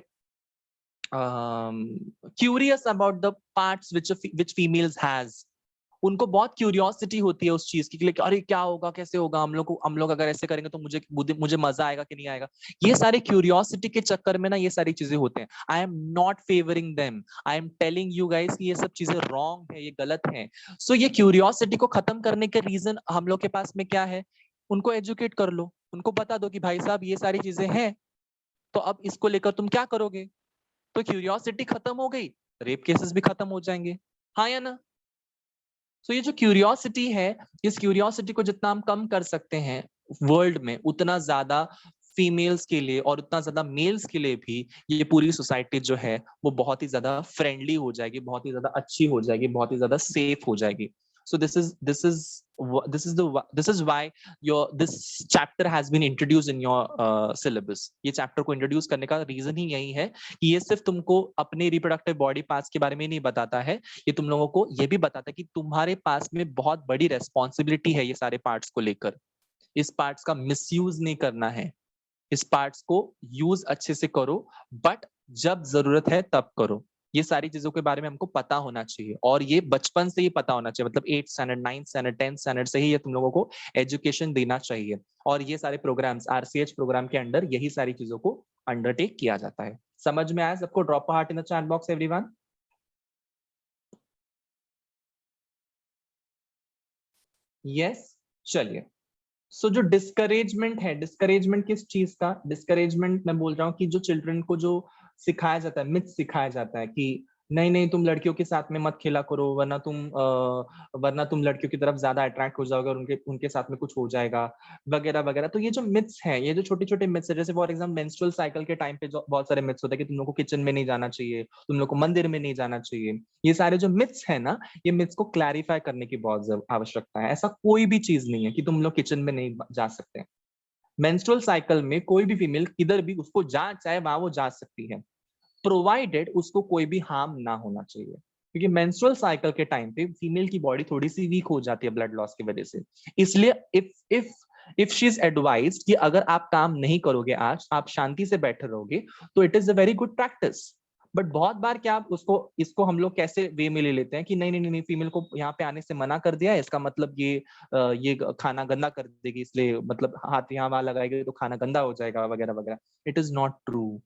curious about the parts which females has. उनको बहुत क्यूरियोसिटी होती है उस चीज की कि अरे क्या होगा, कैसे होगा, हम लोग अगर ऐसे करेंगे तो मुझे मजा आएगा कि नहीं आएगा। ये सारे क्यूरियोसिटी के चक्कर में ना ये सारी चीजें होते हैं। I am not favouring them, I am telling you guys कि ये सब चीजें रॉन्ग है, ये गलत है। सो ये क्यूरियोसिटी को खत्म करने के रीजन हम लोग के पास में क्या है, उनको एजुकेट कर लो, उनको बता दो कि भाई साहब ये सारी चीजें हैं, तो अब इसको लेकर तुम क्या करोगे। तो क्यूरियोसिटी खत्म हो गई, रेप केसेस भी खत्म हो जाएंगे, हाँ या ना। सो ये जो क्यूरियोसिटी है, इस क्यूरियोसिटी को जितना हम कम कर सकते हैं वर्ल्ड में, उतना ज्यादा फीमेल्स के लिए और उतना ज्यादा मेल्स के लिए भी ये पूरी सोसाइटी जो है वो बहुत ही ज्यादा फ्रेंडली हो जाएगी, बहुत ही ज्यादा अच्छी हो जाएगी, बहुत ही ज्यादा सेफ हो जाएगी। So this is why this chapter has been introduced in your syllabus. ये चैप्टर को इंट्रोड्यूस करने का रीजन ही यही है कि ये सिर्फ तुमको अपने रिप्रोडक्टिव बॉडी पार्ट्स के बारे में नहीं बताता है, ये तुम लोगों को ये भी बताता है कि तुम्हारे पास में बहुत बड़ी रेस्पॉन्सिबिलिटी है ये सारे पार्ट्स को लेकर। इस पार्ट्स का मिसयूज नहीं करना है, इस पार्ट्स को यूज अच्छे से करो, बट जब जरूरत है तब करो। ये सारी चीजों के बारे में हमको पता होना चाहिए, और ये बचपन से ही पता होना चाहिए, मतलब 8th standard 9th standard 10th standard से ही ये तुम लोगों को एजुकेशन देना चाहिए। और ये सारे प्रोग्राम्स आरसीएच प्रोग्राम के अंडर यही सारी चीजों को अंडरटेक किया जाता है। समझ में आया सबको? Drop a heart in the chat box everyone. Yes, चलिए। सो जो डिस्करेजमेंट है, डिस्करेजमेंट किस चीज का डिस्करेजमेंट मैं बोल रहा हूँ कि जो चिल्ड्रन को जो सिखाया जाता है, मिथ सिखाया जाता है कि नहीं नहीं तुम लड़कियों के साथ में मत खेला करो, वरना तुम लड़कियों की तरफ ज्यादा अट्रैक्ट हो जाओगे और उनके उनके साथ में कुछ हो जाएगा, वगैरह वगैरह। तो ये जो मिथ्स हैं, ये जो छोटे छोटे मिथ्स है, जैसे फॉर एग्जाम्पल मेंस्ट्रुअल साइकिल के टाइम पे जो बहुत सारे मिथ्स होते हैं कि तुम लोग को किचन में नहीं जाना चाहिए, तुम लोग को मंदिर में नहीं जाना चाहिए। ये सारे जो मिथ्स है ना, ये मिथ्स को क्लैरिफाई करने की बहुत आवश्यकता है। ऐसा कोई भी चीज नहीं है कि तुम लोग किचन में नहीं जा सकते। मेंस्ट्रुअल साइकिल में कोई भी फीमेल किधर भी उसको जहाँ चाहे वहां वो जा सकती है, प्रोवाइडेड उसको कोई भी हार्म ना होना चाहिए। क्योंकि मेंस्ट्रुअल साइकिल के टाइम पे फीमेल की बॉडी थोड़ी सी वीक हो जाती है ब्लड लॉस की वजह से। इसलिए इफ शी इज एडवाइज्ड कि अगर आप काम नहीं करोगे, आज आप शांति से बैठे रहोगे, तो it is a very good practice. But बहुत बार क्या आप उसको इसको हम लोग कैसे वे में ले लेते हैं कि नहीं नहीं नहीं, फीमेल को यहाँ पे आने से मना कर दिया है, इसका मतलब ये खाना गंदा कर देगी, इसलिए मतलब हाथ यहाँ वहां लगाएगी तो खाना गंदा हो जाएगा, वगैरह वगैरह। It is not true,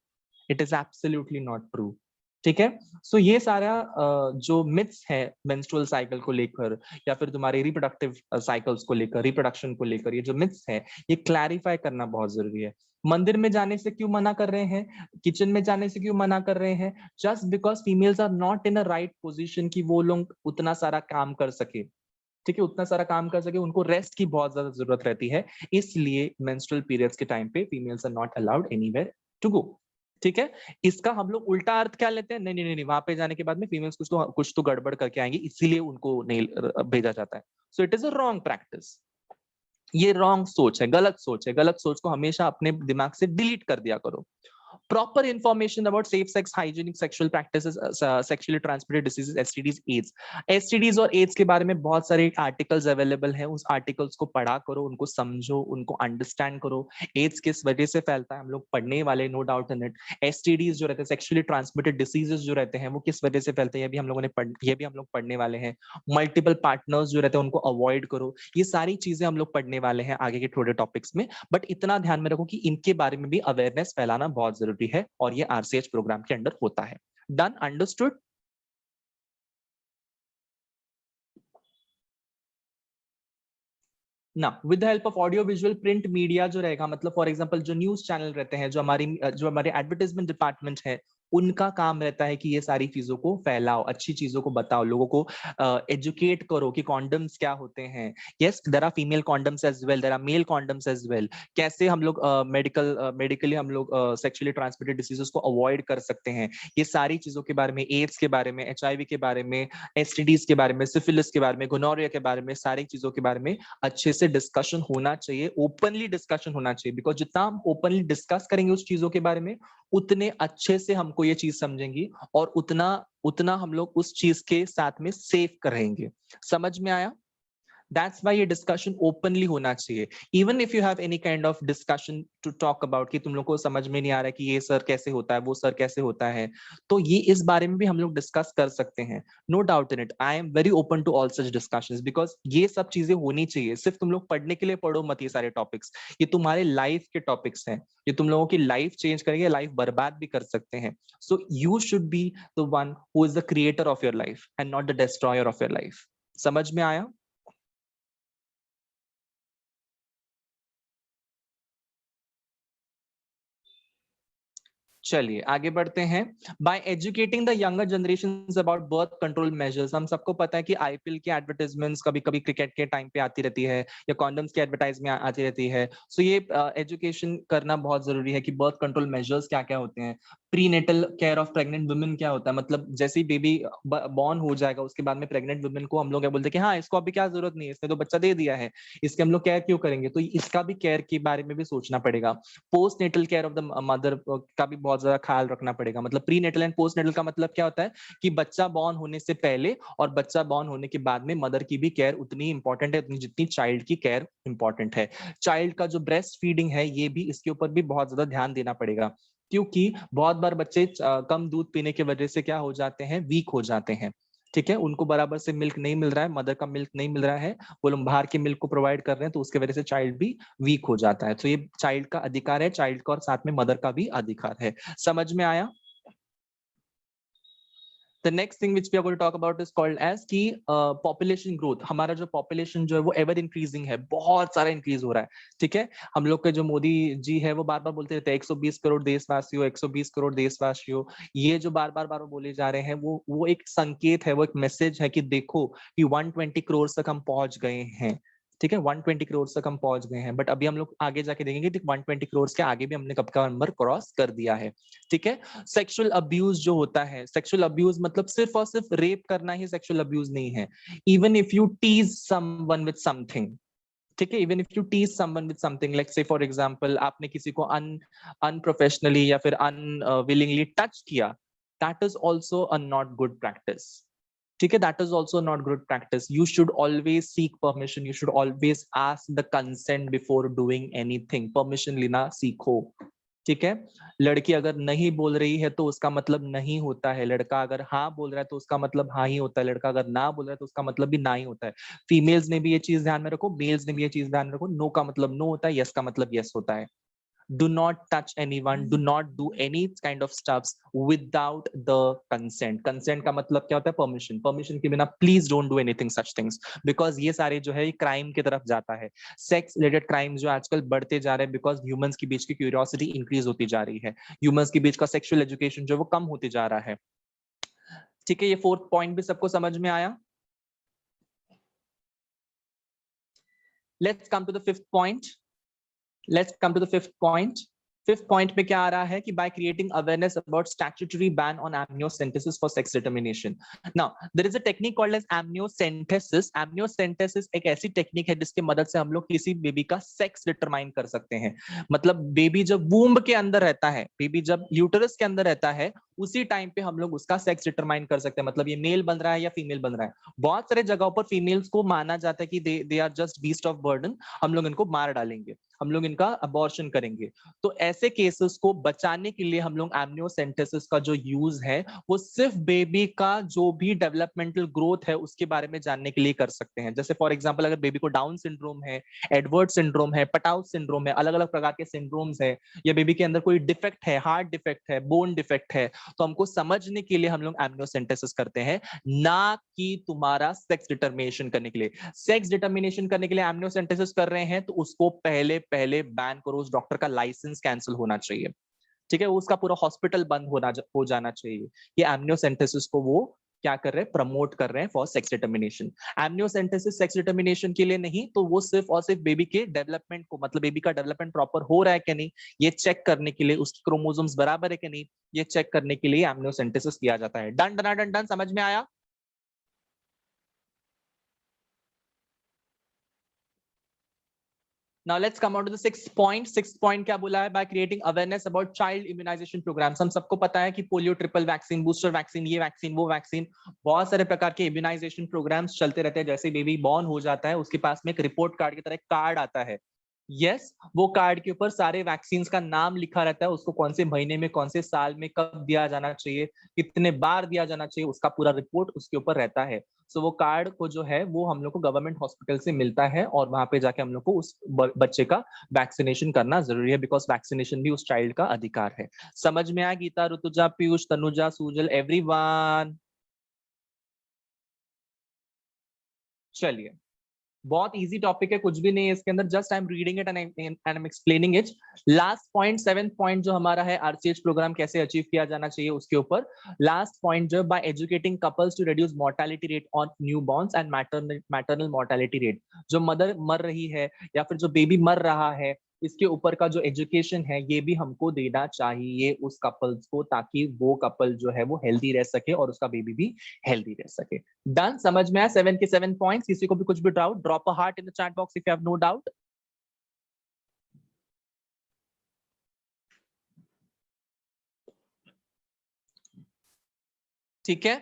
it is absolutely not true. ठीक है। सो ये सारा जो मिथ्स है मेंस्ट्रुअल साइकिल को लेकर, या फिर तुम्हारे रिप्रोडक्टिव साइकिल्स को लेकर, रिप्रोडक्शन को लेकर, ये जो मिथ्स है ये क्लैरिफाई करना बहुत जरूरी है। मंदिर में जाने से क्यों मना कर रहे हैं, किचन में जाने से क्यों मना कर रहे हैं? Just because females are not in a right position कि वो लोग उतना सारा काम कर सके। ठीक है, उतना सारा काम कर सके, उनको रेस्ट की बहुत ज्यादा जरूरत रहती है। इसलिए मेंस्ट्रुअल पीरियड्स के टाइम पे females are not allowed anywhere to go. ठीक है। इसका हम लोग उल्टा अर्थ क्या लेते हैं, नहीं नहीं नहीं, वहां पे जाने के बाद में फीमेल्स कुछ तो गड़बड़ करके आएंगी, इसीलिए उनको नहीं भेजा जाता है। So it is a wrong practice. ये रॉन्ग सोच है, गलत सोच है। गलत सोच को हमेशा अपने दिमाग से डिलीट कर दिया करो। Proper information about safe sex, hygienic sexual practices, sexually transmitted diseases, STDs, AIDS। STDs और AIDS के बारे में बहुत सारे आर्टिकल्स अवेलेबल हैं, उस आर्टिकल्स को पढ़ा करो, उनको समझो, उनको अंडरस्टैंड करो। AIDS किस वजह से फैलता है हम लोग पढ़ने वाले, no doubt in it. STDs जो रहते हैं, सेक्सुअली ट्रांसमिटेड डिसीजेस जो रहते हैं, वो किस वजह से फैलते हैं, ये भी हम लोग पढ़ने वाले हैं। मल्टीपल पार्टनर्स जो रहते हैं उनको अवॉइड करो। ये सारी चीजें हम लोग पढ़ने वाले हैं आगे के थोड़े टॉपिक्स में। बट इतना ध्यान में रखो कि इनके बारे में भी अवेयरनेस फैलाना बहुत जरूरी है, और ये आरसीएच प्रोग्राम के अंडर होता है। Done, understood. ना with the help of audio visual print media जो रहेगा, मतलब फॉर एग्जांपल जो न्यूज चैनल रहते हैं, जो हमारे एडवर्टाइजमेंट डिपार्टमेंट है, उनका काम रहता है कि ये सारी चीजों को फैलाओ, अच्छी चीजों को बताओ, लोगों को एजुकेट करो कि कॉन्डम्स क्या होते हैं। Yes, there are female condoms as well, there are male condoms as well. कैसे हम लोग मेडिकली हम लोग सेक्सुअली ट्रांसमिटेड डिसीजेस को अवॉइड कर सकते हैं, ये सारी चीजों के बारे में, एड्स के बारे में, एचआईवी के बारे में, एसटीडीज के बारे में, सिफिलिस के बारे में, गोनोरिया के बारे में, सारी चीजों के बारे में अच्छे से डिस्कशन होना चाहिए, ओपनली डिस्कशन होना चाहिए। बिकॉज जितना हम ओपनली डिस्कस करेंगे उस चीजों के बारे में, उतने अच्छे से हमको ये चीज समझेंगी और उतना उतना हम लोग उस चीज के साथ में सेफ करेंगे। समझ में आया? दैट्स वाई ये डिस्कशन ओपनली होना चाहिए। Even if you have any kind of discussion to talk about कि तुम लोग को समझ में नहीं आ रहा है कि ये सर कैसे होता है, वो सर कैसे होता है, तो ये इस बारे में भी हम लोग डिस्कस कर सकते हैं। No doubt in it, I am very open to all such discussions, because ये सब चीजें होनी चाहिए। सिर्फ तुम लोग पढ़ने के लिए पढ़ो मत ये सारे टॉपिक्स, ये तुम्हारे लाइफ के टॉपिक्स हैं, ये तुम लोगों की लाइफ चेंज करेंगे, लाइफ बर्बाद भी कर सकते हैं। So you should be the one who is the creator of your life and not the destroyer of your life. समझ में आया? चलिए आगे बढ़ते हैं। By educating the younger generation about birth control measures, हम सबको पता है कि आईपीएल की एडवर्टाइजमेंट्स कभी कभी क्रिकेट के टाइम पे आती रहती है, या कॉन्डम्स की एडवर्टाइजमेंट आती रहती है। सो ये एजुकेशन करना बहुत जरूरी है कि बर्थ कंट्रोल मेजर्स क्या क्या होते हैं। Prenatal care of pregnant women क्या होता है, मतलब जैसे ही बेबी बॉर्न हो जाएगा उसके बाद में प्रेग्नेंट वुमेन को हम लोग क्या बोलते हैं कि हाँ इसको अभी क्या जरूरत नहीं है, इसने तो बच्चा दे दिया है, इसके हम लोग केयर क्यों करेंगे। तो इसका भी केयर के बारे में भी सोचना पड़ेगा। Postnatal care of the mother का भी बहुत ज्यादा ख्याल रखना पड़ेगा। मतलब prenatal and postnatal का मतलब क्या होता है कि बच्चा बॉर्न होने से पहले और बच्चा बॉर्न होने के बाद में मदर की भी केयर उतनी इंपॉर्टेंट है उतनी जितनी चाइल्ड की केयर इंपॉर्टेंट है। चाइल्ड का जो ब्रेस्ट फीडिंग है ये भी, इसके ऊपर भी बहुत ज्यादा ध्यान देना पड़ेगा, क्योंकि बहुत बार बच्चे कम दूध पीने की वजह से क्या हो जाते हैं, वीक हो जाते हैं। ठीक है, उनको बराबर से मिल्क नहीं मिल रहा है, मदर का मिल्क नहीं मिल रहा है, वो लोग बाहर के मिल्क को प्रोवाइड कर रहे हैं, तो उसके वजह से चाइल्ड भी वीक हो जाता है। तो ये चाइल्ड का अधिकार है, चाइल्ड का और साथ में मदर का भी अधिकार है। समझ में आया? The next thing which we are going to talk about is called as कि पॉपुलेशन ग्रोथ। हमारा जो पॉपुलेशन जो है वो एवर इंक्रीजिंग है, बहुत सारा इंक्रीज हो रहा है। ठीक है, हम लोग के जो मोदी जी है वो बार बार बोलते रहते हैं 120 करोड़ देशवासियों, 120 करोड़ देशवासियों। ये जो बार बार बोले जा रहे हैं वो एक संकेत है, वो एक मैसेज है कि देखो कि 120 करोड़ तक हम पहुंच गए हैं। ठीक है, 120 करोड़ तक हम पहुंच गए हैं, बट अभी हम लोग आगे जाके देखेंगे कि 120 करोड़ के आगे भी हमने कब का नंबर क्रॉस कर दिया है। ठीक है, सेक्सुअल अब्यूज जो होता है, सेक्सुअल अब्यूज मतलब सिर्फ और सिर्फ रेप करना ही सेक्सुअल अब्यूज नहीं है। Even if you tease someone with something, ठीक है, even if you tease someone with something, like say for example आपने किसी को अनप्रोफेशनली या फिर अनविलिंगली टच किया, that is also a not good practice. ठीक है, that is also not good practice. You should always seek permission, you should always ask the consent before doing anything. Permission लेना सीखो। ठीक है, लड़की अगर नहीं बोल रही है तो उसका मतलब नहीं होता है, लड़का अगर हाँ बोल रहा है तो उसका मतलब हाँ ही होता है, लड़का अगर ना बोल रहा है तो उसका मतलब भी ना ही होता है। फीमेल्स ने भी ये चीज ध्यान में रखो, मेल्स ने भी ये चीज ध्यान में रखो। नो का मतलब नो होता है, यस का मतलब यस होता है। Do not touch anyone, do not do any kind of stuffs without the consent। consent का मतलब क्या होता है, permission। permission के बिना please don't do anything such things, because ये सारे जो है क्राइम की तरफ जाता है। सेक्स रिलेटेड क्राइम जो आजकल बढ़ते जा रहे हैं, बिकॉज ह्यूमंस के बीच की क्यूरियोसिटी इंक्रीज होती जा रही है, ह्यूमंस के बीच का सेक्सुअल एजुकेशन जो वो कम होते जा रहा है। ठीक है, ये फोर्थ पॉइंट भी सबको समझ में आया? Let's come to the fifth point. Let's come to the fifth point. Fifth point में क्या आ रहा है कि by creating awareness about statutory ban on amniocentesis for sex determination. Now there is a technique called as amniocentesis. Amniocentesis एक ऐसी technique है जिसकी मदद से हम लोग किसी बेबी का सेक्स डिटरमाइन कर सकते हैं। मतलब बेबी जब वूम्ब के अंदर रहता है, बेबी जब यूटरस के अंदर रहता है, उसी टाइम पे हम लोग उसका सेक्स डिटरमाइन कर सकते हैं। मतलब ये मेल बन रहा है या फीमेल बन रहा है। बहुत सारे जगहों पर फीमेल्स को माना जाता है कि they are just beast of burden, हम लोग इनको मार डालेंगे, हम लोग इनका अबॉर्शन करेंगे। तो ऐसे केसेस को बचाने के लिए हम लोग एमनियोसेंटेसिस का जो यूज है वो सिर्फ बेबी का जो भी डेवलपमेंटल ग्रोथ है उसके बारे में जानने के लिए कर सकते हैं। जैसे फॉर एग्जांपल अगर बेबी को डाउन सिंड्रोम है, एडवर्ड सिंड्रोम है, पटाउ सिंड्रोम है, अलग अलग प्रकार के सिंड्रोम्स है, या बेबी के अंदर कोई डिफेक्ट है, हार्ट डिफेक्ट है, बोन डिफेक्ट है, तो हमको समझने के लिए हम लोग एमनियोसेंटेसिस करते हैं, ना कि तुम्हारा सेक्स डिटर्मिनेशन करने के लिए। सेक्स डिटर्मिनेशन करने के लिए एमनियोसेंटेसिस कर रहे हैं तो उसको पहले पहले बैन करो, उस डॉक्टर का लाइसेंस कैंसिल होना चाहिए। ठीक है, उसका पूरा हॉस्पिटल बंद हो जाना चाहिए। ये एमनियोसेंटेसिस को वो क्या कर रहे हैं, प्रमोट कर रहे हैं for sex determination. Amniocentesis sex determination के लिए नहीं, तो वो सिर्फ और सिर्फ बेबी के डेवलपमेंट को, मतलब बेबी का डेवलपमेंट प्रॉपर हो रहा है कि नहीं ये चेक करने के लिए, उसके क्रोमोसोम्स बराबर है कि नहीं ये चेक करने के लिए एमनियोसेंटेसिस किया जाता है। डन डन डन डन, समझ में आया? Now let's come on to the sixth point. Sixth point क्या बोला है? By creating awareness about child immunization programs. हम सबको पता है कि polio triple vaccine, booster vaccine, ये वैक्सीन, वो वैक्सीन, बहुत सारे प्रकार के इम्यूनाइजेशन प्रोग्राम्स चलते रहते हैं. जैसे बेबी बॉर्न हो जाता है, उसके पास में एक रिपोर्ट कार्ड की तरह कार्ड आता है. यस, वो कार्ड के ऊपर सारे वैक्सीन का नाम लिखा रहता है, उसको कौन से महीने में, कौन से साल में, कब दिया जाना चाहिए, कितने बार दिया जाना चाहिए, उसका पूरा रिपोर्ट उसके ऊपर रहता है. सो वो कार्ड को जो है वो हम लोग को गवर्नमेंट हॉस्पिटल से मिलता है और वहां पे जाके हम लोग को उस बच्चे का वैक्सीनेशन करना जरूरी है, बिकॉज वैक्सीनेशन भी उस चाइल्ड का अधिकार है. समझ में आया? गीता, ऋतुजा, पीयूष, तनुजा, सुजल, एवरीवन. चलिए, बहुत इजी टॉपिक है, कुछ भी नहीं है इसके अंदर. Just I am reading it and I am explaining it. Last point, seventh point जो हमारा है, आरसीएच प्रोग्राम कैसे अचीव किया जाना चाहिए उसके ऊपर. लास्ट पॉइंट जो, by educating couples to reduce mortality rate on newborns and maternal mortality rate. जो मदर मर रही है या फिर जो बेबी मर रहा है, इसके ऊपर का जो एजुकेशन है ये भी हमको देना चाहिए उस कपल्स को, ताकि वो कपल जो है वो हेल्दी रह सके और उसका बेबी भी हेल्दी रह सके. डन? समझ में आया 7 के 7 पॉइंट्स? किसी को भी कुछ भी doubt, drop a heart in the chat box if you have no doubt. ठीक है,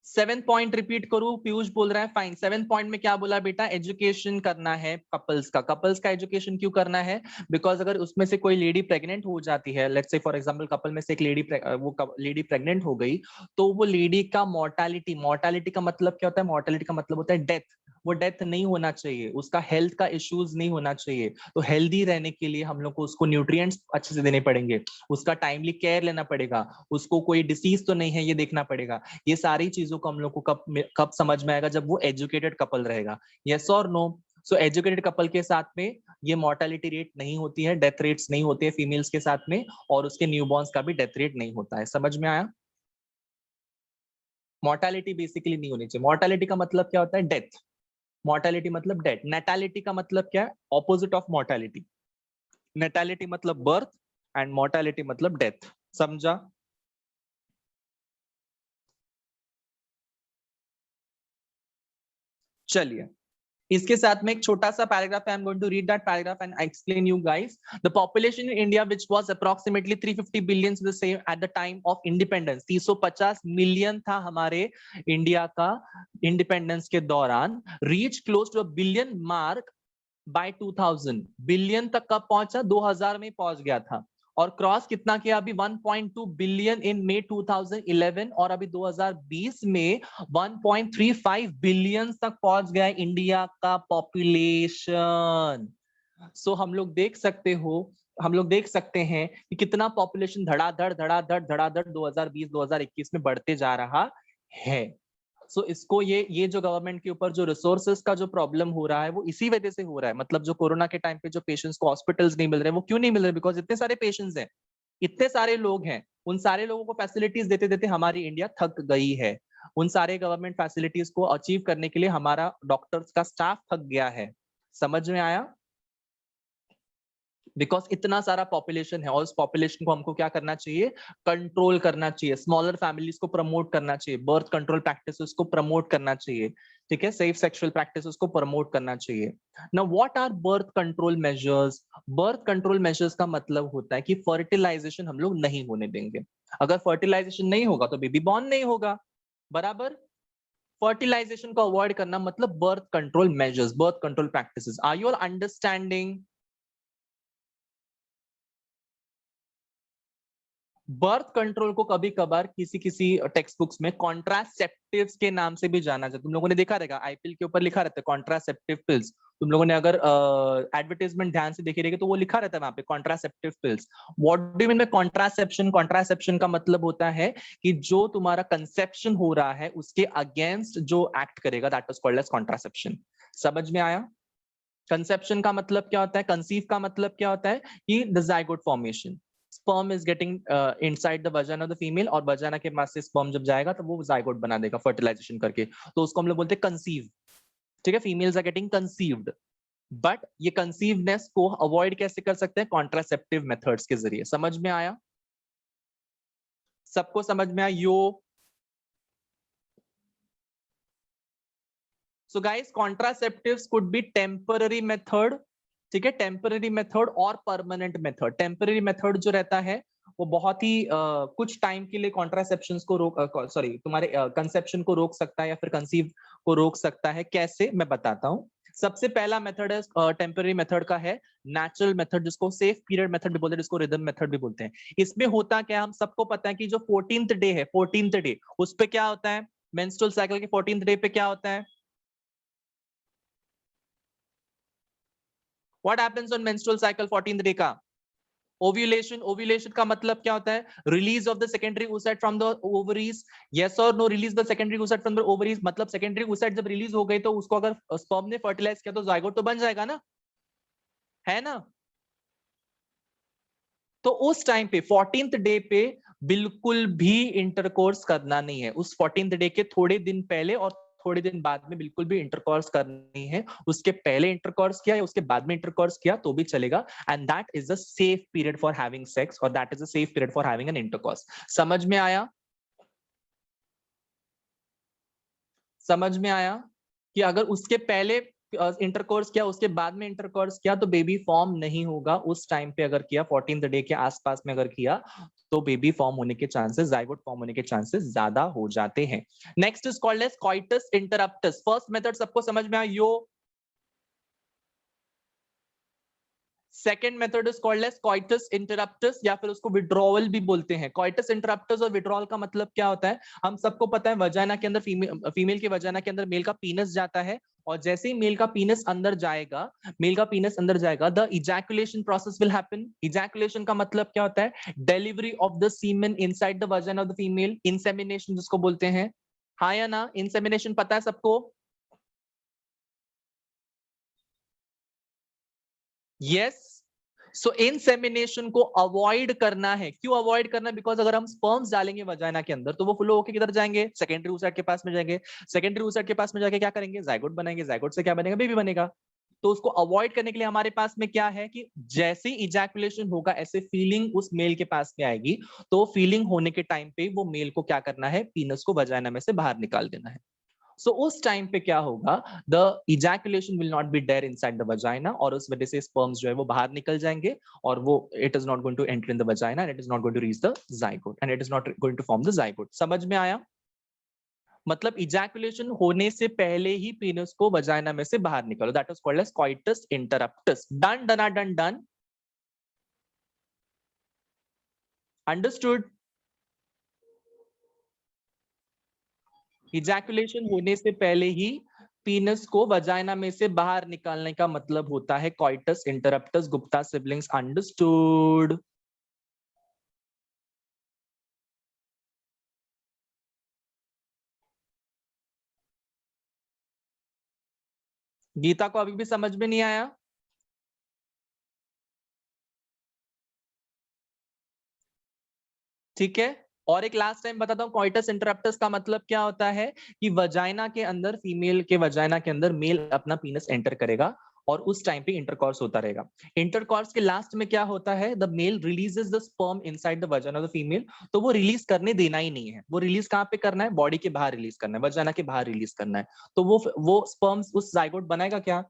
7 पॉइंट रिपीट करूं? पीयूष बोल रहा है फाइन. 7 पॉइंट में क्या बोला बेटा? एजुकेशन करना है कपल्स का. कपल्स का एजुकेशन क्यों करना है? बिकॉज अगर उसमें से कोई लेडी प्रेग्नेंट हो जाती है, let's say for example couple में से एक लेडी प्रेग्नेंट हो गई, तो वो लेडी का मोर्टालिटी का मतलब क्या होता है? मोर्टालिटी का मतलब होता है डेथ. वो डेथ नहीं होना चाहिए, उसका हेल्थ का इश्यूज नहीं होना चाहिए. तो हेल्दी रहने के लिए हम लोग को उसको न्यूट्रिएंट्स अच्छे से देने पड़ेंगे, उसका टाइमली केयर लेना पड़ेगा, उसको कोई डिसीज तो नहीं है ये देखना पड़ेगा. ये सारी चीजों को हम लोग को कब समझ में आएगा? जब वो एजुकेटेड कपल रहेगा. यस और नो? सो एजुकेटेड कपल के साथ में ये मोर्टेलिटी रेट नहीं होती है, डेथ रेट्स नहीं होते हैं फीमेल्स के साथ में, और उसके न्यूबॉर्न्स का भी डेथ रेट नहीं होता है. समझ में आया? मोर्टेलिटी बेसिकली नहीं होनी चाहिए. मोर्टेलिटी का मतलब क्या होता है? डेथ. मोर्टेलिटी मतलब डेथ. नेटालिटी का मतलब क्या है? Opposite of mortality. नेटालिटी मतलब बर्थ एंड मोर्टेलिटी मतलब डेथ. समझा? चलिए, इसके साथ में एक छोटा सा पैराग्राफ है. I am going to read that paragraph and I explain you guys. The population in India which was approximately 350 billion the same at the time of independence. 350 million था हमारे इंडिया का इंडिपेंडेंस के दौरान. Reach close to a billion mark by 2000. Billion तक कब पहुंचा? 2000 में पहुंच गया था. और क्रॉस कितना किया अभी? 1.2 बिलियन इन मई 2011. और अभी 2020 में 1.35 बिलियन तक पहुंच गया इंडिया का पॉपुलेशन. सो हम लोग देख सकते हैं कि कितना पॉपुलेशन धड़ाधड़ धड़ाधड़ धड़ाधड़ 2020-2021 में बढ़ते जा रहा है. सो इसको ये जो गवर्नमेंट के ऊपर जो रिसोर्सेज का जो प्रॉब्लम हो रहा है वो इसी वजह से हो रहा है. मतलब जो कोरोना के टाइम पे जो पेशेंट्स को हॉस्पिटल्स नहीं मिल रहे, वो क्यों नहीं मिल रहे? बिकॉज इतने सारे पेशेंट्स हैं, इतने सारे लोग हैं. उन सारे लोगों को फैसिलिटीज देते देते हमारी इंडिया थक गई है. उन सारे गवर्नमेंट फैसिलिटीज को अचीव करने के लिए हमारा डॉक्टर्स का स्टाफ थक गया है. समझ में आया? बिकॉज इतना सारा पॉपुलेशन है और उस पॉपुलेशन को हमको क्या करना चाहिए? कंट्रोल करना चाहिए. स्मॉलर फैमिलीज को प्रमोट करना चाहिए, बर्थ कंट्रोल प्रैक्टिसेस को प्रमोट करना चाहिए. ठीक है, सेफ सेक्सुअल प्रैक्टिसेस को प्रमोट करना चाहिए. Now what are birth control measures? Birth control measures का मतलब होता है कि फर्टिलाइजेशन हम लोग नहीं होने देंगे. अगर फर्टिलाइजेशन नहीं होगा तो बेबी बॉर्न नहीं होगा. बराबर? फर्टिलाइजेशन को अवॉइड करना मतलब birth control measures, birth control practices. Are you all understanding? Birth control को कभी कभार किसी किसी टेक्स्ट बुक्स में कॉन्ट्रासेप्टिव्स के नाम से भी जाना जाता है. तुम लोगों ने देखा रहेगा आईपीएल के ऊपर लिखा रहता है कॉन्ट्रासेप्टिव पिल्स. तुम लोगों ने अगर एडवर्टाइजमेंट ध्यान से देखी रहेगी तो वो लिखा रहता है वहां पे contraceptive pills. What do you mean by contraception? Contraception का मतलब होता है कि जो तुम्हारा कंसेप्शन हो रहा है उसके अगेंस्ट जो एक्ट करेगा, that is called as contraception. समझ में आया? कंसेप्शन का मतलब क्या होता है? कंसीव का मतलब क्या होता है? कि the zygote formation. Sperm is getting inside the vagina of the female, और वजाना के पास से स्पर्म जब जाएगा तो वो जाइगोट बना देगा फर्टिलाइजेशन करके. तो उसको हम लोग बोलते हैं कंसीव. ठीक है, females are getting conceived. But ये कंसीवनेस को अवॉइड कैसे कर सकते हैं? कॉन्ट्रासेप्टिव मेथड्स के जरिए. समझ में आया? सबको समझ में आया? Yo so guys contraceptives could be temporary method, ठीक है, टेम्पररी मेथड और परमानेंट मेथड। टेम्पररी मेथड जो रहता है वो बहुत ही कुछ टाइम के लिए कॉन्ट्रासेप्शन को रोक, सॉरी तुम्हारे कंसेप्शन को रोक सकता है या फिर कंसीव को रोक सकता है। कैसे, मैं बताता हूँ। सबसे पहला मेथड है टेम्पररी मेथड का है नेचुरल मेथड, जिसको सेफ पीरियड मेथड भी बोलते हैं, जिसको रिदम मेथड भी बोलते हैं। इसमें होता क्या, हम सबको पता है कि जो 14th डे है, 14th डे उस पे क्या होता है, मेंस्ट्रुअल साइकिल के 14th डे पे क्या होता है, what happens on menstrual cycle 14th day का, ओव्यूलेशन। ओव्यूलेशन का मतलब क्या होता है, release of the secondary oocyte from the ovaries. Yes और no, release the secondary oocyte from the ovaries, मतलब सेकेंडरी oocyte जब रिलीज हो गई तो उसको अगर स्पर्म ने फर्टिलाइज किया तो जाइगोट तो बन जाएगा ना, है ना। तो उस टाइम पे 14th डे पे बिल्कुल भी इंटरकोर्स करना नहीं है। उस 14th डे के थोड़े दिन पहले और थोड़े दिन बाद में बिल्कुल भी इंटरकोर्स करनी है। उसके पहले इंटरकोर्स किया या उसके बाद में इंटरकोर्स किया तो भी चलेगा, and that is a safe period for having sex, और that is a safe period for having an intercourse. समझ में आया, समझ में आया कि अगर उसके पहले इंटरकोर्स किया उसके बाद में इंटरकोर्स किया तो बेबी फॉर्म नहीं होगा। उस टाइम पे अगर किया 14th डे के आसपास में अगर किया तो बेबी फॉर्म होने के चांसेस, जाइगोट फॉर्म होने के चांसेस ज्यादा हो जाते हैं। Next is called as coitus interruptus. First method सबको समझ में आया, yo. Second method is called as coitus interruptus, या फिर उसको विड्रॉवल भी बोलते हैं। कॉइटस इंटरप्टस और विड्रॉवल का मतलब क्या होता है, हम सबको पता है वजाना के अंदर फीमेल के वजाना के अंदर मेल का पीनस जाता है, और जैसे ही मेल का पीनस अंदर जाएगा, मेल का पीनस अंदर जाएगा, the ejaculation process will happen. Ejaculation का मतलब क्या होता है, delivery of the semen inside the vagina of the female, insemination जिसको बोलते हैं। हाँ या ना, इंसेमिनेशन पता है सबको। यस। सो इंसेमिनेशन को अवॉइड करना है। क्यों अवॉइड करना है, बिकॉज अगर हम स्पर्म्स डालेंगे वजाइना के अंदर तो वो फ्लो होकर किधर जाएंगे, सेकेंडरी oocyte के पास में जाएंगे। सेकेंडरी oocyte के पास में जाके क्या करेंगे, जाइगोट बनाएंगे। जाइगोट से क्या बनेगा, बेबी बनेगा। तो उसको अवॉइड करने के लिए हमारे पास में क्या है कि जैसे ही इजैकुलेशन होगा ऐसे फीलिंग उस मेल के पास में आएगी, तो फीलिंग होने के टाइम पे वो मेल को क्या करना है, पीनस को वजाइना में से बाहर निकाल देना है। सो उस टाइम पे क्या होगा, the ejaculation will not be there inside the vagina, और उस वजह से स्पर्म्स जो है वो बाहर निकल जाएंगे, और वो it is not going to enter in the vagina, and it is not going to reach the zygote, and it is not going to form the zygote. समझ में आया, मतलब इजैकुलेशन होने से पहले ही पीनस को वजाइना में से बाहर निकालो, that is called as coitus interruptus. Done, done, done, done, understood. Ejaculation होने से पहले ही पीनस को वजाइना में से बाहर निकालने का मतलब होता है coitus interruptus. Gupta siblings, understood. Geeta को अभी भी समझ में नहीं आया, ठीक है। और एक लास्ट टाइम बताता हूँ, कॉइटस इंटरप्टस का मतलब क्या होता है कि वजाइना के अंदर, फीमेल के वजाइना के अंदर मेल अपना पीनस एंटर करेगा और उस टाइम पे इंटरकॉर्स होता रहेगा। इंटरकॉर्स के लास्ट में क्या होता है, the male releases the sperm inside the vagina of the female. तो वो रिलीज करने देना ही नहीं है, वो रिलीज कहाँ पे करना है, बॉडी के बाहर रिलीज करना है, वजाइना के बाहर रिलीज करना है। तो वो स्पर्म्स उस जाइगोट बनाएगा क्या,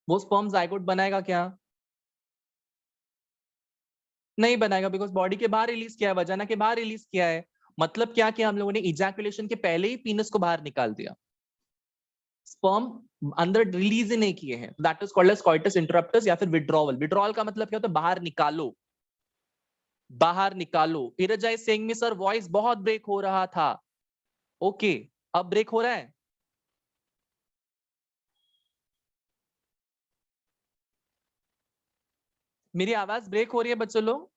वो स्पर्म जाइगोट बनाएगा क्या, नहीं बनाएगा, बिकॉज बॉडी के बाहर रिलीज किया है, वजाना के बाहर रिलीज किया है। मतलब क्या किया हम लोगों ने, इजैकुलेशन के पहले ही पीनस को बाहर निकाल दिया, स्पर्म अंदर रिलीज ही नहीं किए हैं। That is called as coitus interruptus या फिर विड्रॉवल। विड्रॉवल का मतलब क्या होता है, बाहर निकालो, बाहर निकालो। इरजाई सेइंग में सर वॉइस बहुत ब्रेक हो रहा था। ओके, अब ब्रेक हो रहा है। मेरी आवाज ब्रेक हो रही है बच्चों लोग।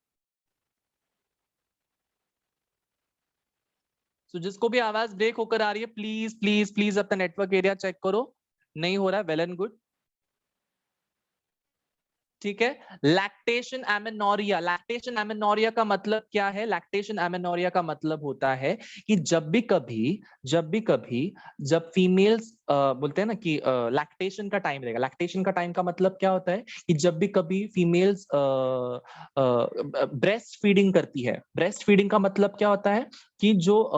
तो जिसको भी आवाज ब्रेक होकर आ रही है, प्लीज प्लीज प्लीज अपना नेटवर्क एरिया चेक करो, नहीं हो रहा है, वेल एंड गुड। ठीक है। लैक्टेशन एमेनोरिया, लैक्टेशन एमेनोरिया का मतलब क्या है? लैक्टेशन एमेनोरिया का मतलब होता है कि जब फीमेल्स बोलते हैं ना कि लैक्टेशन का टाइम रहेगा, लैक्टेशन का टाइम का मतलब क्या होता है कि जब भी कभी फीमेल्स ब्रेस्ट फीडिंग करती है, ब्रेस्ट फीडिंग का मतलब क्या होता है कि जो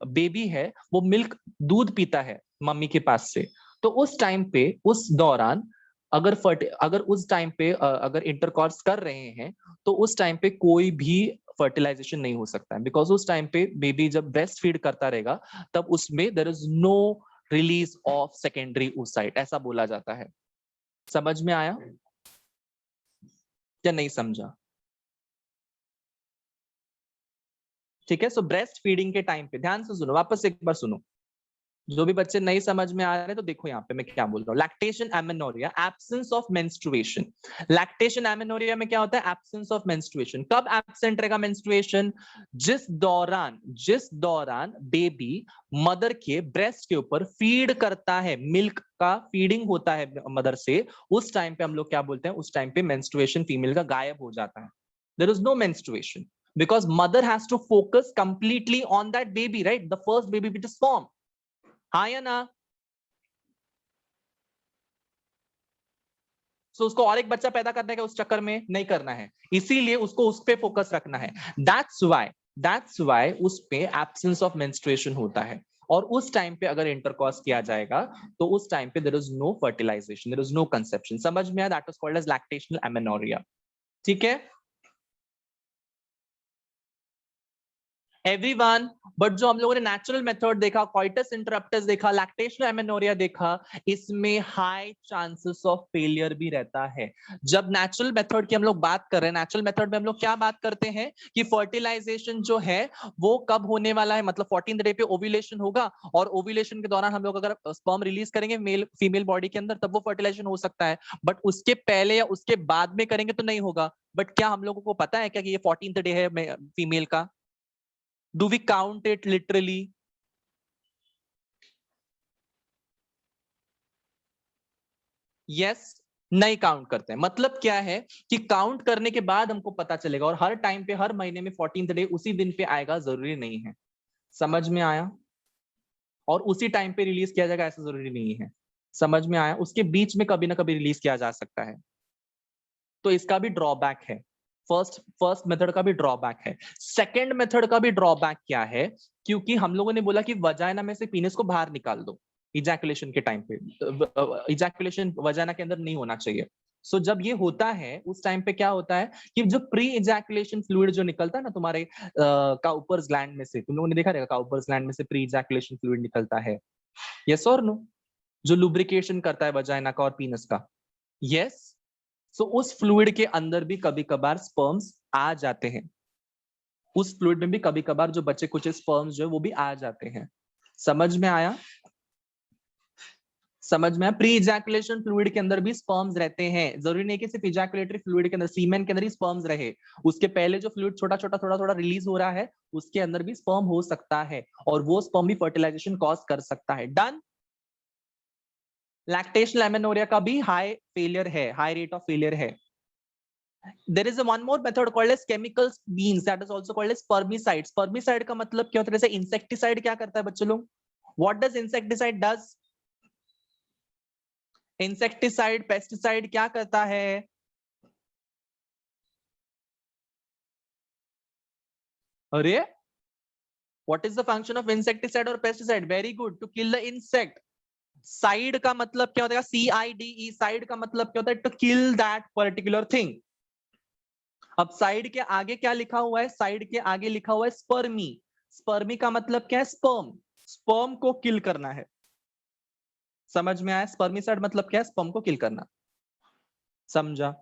बेबी है वो मिल्क दूध पीता है मम्मी के पास से, तो उस टाइम पे, उस दौरान अगर उस टाइम पे अगर इंटरकॉर्स कर रहे हैं तो उस टाइम पे कोई भी फर्टिलाइजेशन नहीं हो सकता है, बिकॉज उस टाइम पे बेबी जब ब्रेस्ट फीड करता रहेगा तब उसमें there is no release of secondary oocyte, ऐसा बोला जाता है। समझ में आया या नहीं समझा? ठीक है। सो ब्रेस्ट फीडिंग के टाइम पे ध्यान से सुनो, वापस एक बार सुनो, जो भी बच्चे नहीं समझ में आ रहे हैं तो देखो यहाँ पे मैं क्या बोल रहा हूँ। Lactation amenorrhea, absence of menstruation. Lactation amenorrhea में क्या होता है? Absence of menstruation. कब एब्सेंट रहेगा मेंस्ट्रुएशन? जिस दौरान बेबी मदर के ब्रेस्ट के ऊपर फीड करता है, मिल्क का फीडिंग होता है मदर से, उस टाइम पे हम लोग क्या बोलते हैं? उस टाइम पे मेंस्ट्रुएशन फीमेल का गायब हो जाता है। There is no menstruation because mother has to focus completely on that baby, right? The first baby which is formed. हाँ या ना? So उसको और एक बच्चा पैदा करने का उस चक्कर में नहीं करना है, इसीलिए उसको उस पे फोकस रखना है। That's why उस पे एब्सेंस ऑफ मेंस्ट्रुएशन होता है, और उस टाइम पे अगर इंटरकॉर्स किया जाएगा तो उस टाइम पे there is no fertilization, there is no conception. समझ में आया? That is called as lactational amenorrhea. ठीक है एवरीवन। बट जो हम लोगों ने नेचुरल मेथड देखा, कॉइटस इंटरप्टस देखा, लैक्टेशनल एमेनोरिया देखा, इसमें हाई चांसेस ऑफ फेलियर भी रहता है। जब नेचुरल मेथड की हम लोग बात कर रहे हैं, नेचुरल मेथड में हम लोग क्या बात करते हैं कि फर्टिलाइजेशन जो है वो कब होने वाला है, मतलब 14th डे पे ओव्यूलेशन होगा, और ओव्यूलेशन के दौरान हम लोग अगर स्पर्म रिलीज करेंगे मेल फीमेल बॉडी के अंदर तब वो फर्टिलाइजेशन हो सकता है, बट उसके पहले या उसके बाद में करेंगे तो नहीं होगा। बट क्या हम लोगों को पता है क्या कि ये 14th डे है फीमेल का? Do we count it literally? Yes, नहीं काउंट करते हैं। मतलब क्या है कि काउंट करने के बाद हमको पता चलेगा, और हर टाइम पे हर महीने में 14th डे उसी दिन पे आएगा जरूरी नहीं है। समझ में आया? और उसी टाइम पे रिलीज किया जाएगा ऐसा जरूरी नहीं है। समझ में आया? उसके बीच में कभी ना कभी रिलीज किया जा सकता है, तो इसका भी ड्रॉबैक है। फर्स्ट मेथड का भी ड्रॉबैक है। सेकंड मेथड का भी ड्रॉबैक क्या है? क्योंकि हम लोगों ने बोला कि वजाइना में से पीनस को बाहर निकाल दो इजैकुलेशन के टाइम पे, इजैकुलेशन वजाइना के अंदर नहीं होना चाहिए। सो जब ये होता है उस टाइम पे क्या होता है कि जो प्री इजैकुलेशन फ्लूइड जो निकलता है ना तुम्हारे काउपर्स ग्लैंड में से, तुम लोगों ने देखा रहेगा काउपर्स ग्लैंड में से प्री इजैकुलेशन फ्लूइड निकलता है, यस और नो? जो लुब्रिकेशन करता है वजाइना का और पीनस का, यस। सो उस फ्लूइड के अंदर भी कभी कभार स्पर्म्स आ जाते हैं, उस फ्लूइड में भी कभी कभार जो बचे कुछ स्पर्म्स जो है वो भी आ जाते हैं। समझ में आया? समझ में आया? प्री इजैकुलेशन फ्लूइड के अंदर भी स्पर्म्स रहते हैं, जरूरी नहीं कि सिर्फ इजैकुलेटरी फ्लूइड के अंदर, सीमेन के अंदर ही स्पर्म्स रहे, उसके पहले जो फ्लूइड छोटा छोटा थोड़ा थोड़ा रिलीज हो रहा है उसके अंदर भी स्पर्म हो सकता है, और वो स्पर्म भी फर्टिलाइजेशन कॉज कर सकता है। डन। लैक्टेशनल एमेनोरिया का भी हाई फेलियर है, हाई रेट ऑफ फेलियर है। There is a one more method called as chemical means, that is also called as spermicide. Spermicide का मतलब क्या होता है? जैसे इंसेक्टिसाइड क्या करता है बच्चों लोग? What does insecticide does? Insecticide pesticide क्या करता है? अरे what is the function of insecticide or pesticide? Very good, to kill the insect. Side का मतलब क्या होता है? CIDE, साइड का मतलब क्या होता है? To kill that particular thing. अब साइड के आगे क्या लिखा हुआ है? साइड के आगे लिखा हुआ है स्पर्मी। स्पर्मी का मतलब क्या है? स्पर्म। स्पर्म को किल करना है। समझ में आया? स्पर्मिसाइड मतलब क्या है? स्पर्म को किल करना। समझा?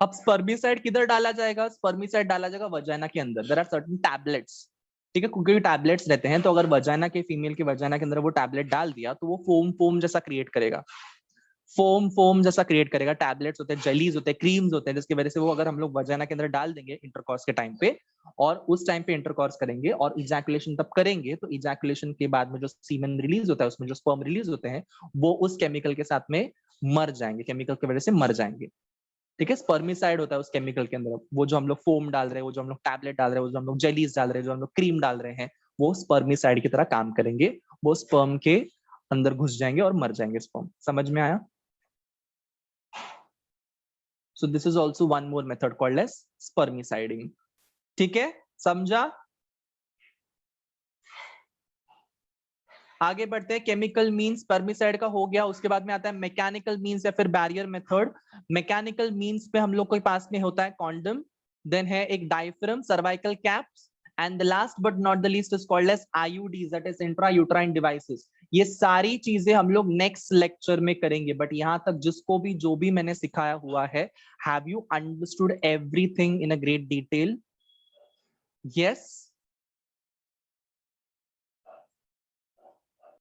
अब स्पर्मिसाइड किधर डाला जाएगा? स्पर्मिसाइड डाला जाएगा वजाइना के अंदर। देयर आर सर्टेन टैबलेट्स, ठीक है, क्योंकि टैबलेट्स रहते हैं, तो अगर वजाइना के फीमेल के वजाइना के अंदर वो टैबलेट डाल दिया तो वो फोम फोम जैसा क्रिएट करेगा। फोम फोम जैसा क्रिएट करेगा, टैबलेट्स होते हैं, जेलीज होते हैं, क्रीम्स होते हैं, जिसकी वजह से वो अगर हम लोग वजाना के अंदर डाल देंगे इंटरकॉर्स के टाइम पे, और उस टाइम पे इंटरकॉर्स करेंगे और इजैकुलेशन तब करेंगे, तो इजैकुलेशन के बाद में जो सीमेन रिलीज होता है, उसमें जो स्पर्म रिलीज होते हैं, वो उस केमिकल के साथ में मर जाएंगे, केमिकल की वजह से मर जाएंगे। ठीक है, स्पर्मिसाइड होता है उस केमिकल के अंदर। वो जो हम लोग फोम डाल रहे हैं, वो जो हम लोग टैबलेट डाल रहे हैं, वो जो हम लोग जेलीज डाल रहे हैं, जो हम लोग क्रीम डाल रहे हैं, वो स्पर्मिसाइड की तरह काम करेंगे, वो स्पर्म के अंदर घुस जाएंगे और मर जाएंगे स्पर्म। समझ में आया? So this is also one more method called as spermiciding. ठीक है, समझा? आगे बढ़ते हैं। केमिकल मींस स्पर्मिसाइड का हो गया, उसके बाद में आता है मैकेनिकल मींस या फिर बैरियर मेथड। मैकेनिकल मींस पे हम लोग के पास में होता है कॉन्डम, देन है एक diaphragm, cervical caps, and the last but not the least is called as IUDs, that is intra uterine devices. ये सारी चीजें हम लोग नेक्स्ट लेक्चर में करेंगे, बट यहां तक जिसको भी जो भी मैंने सिखाया हुआ है, have you understood everything in a great detail? Yes?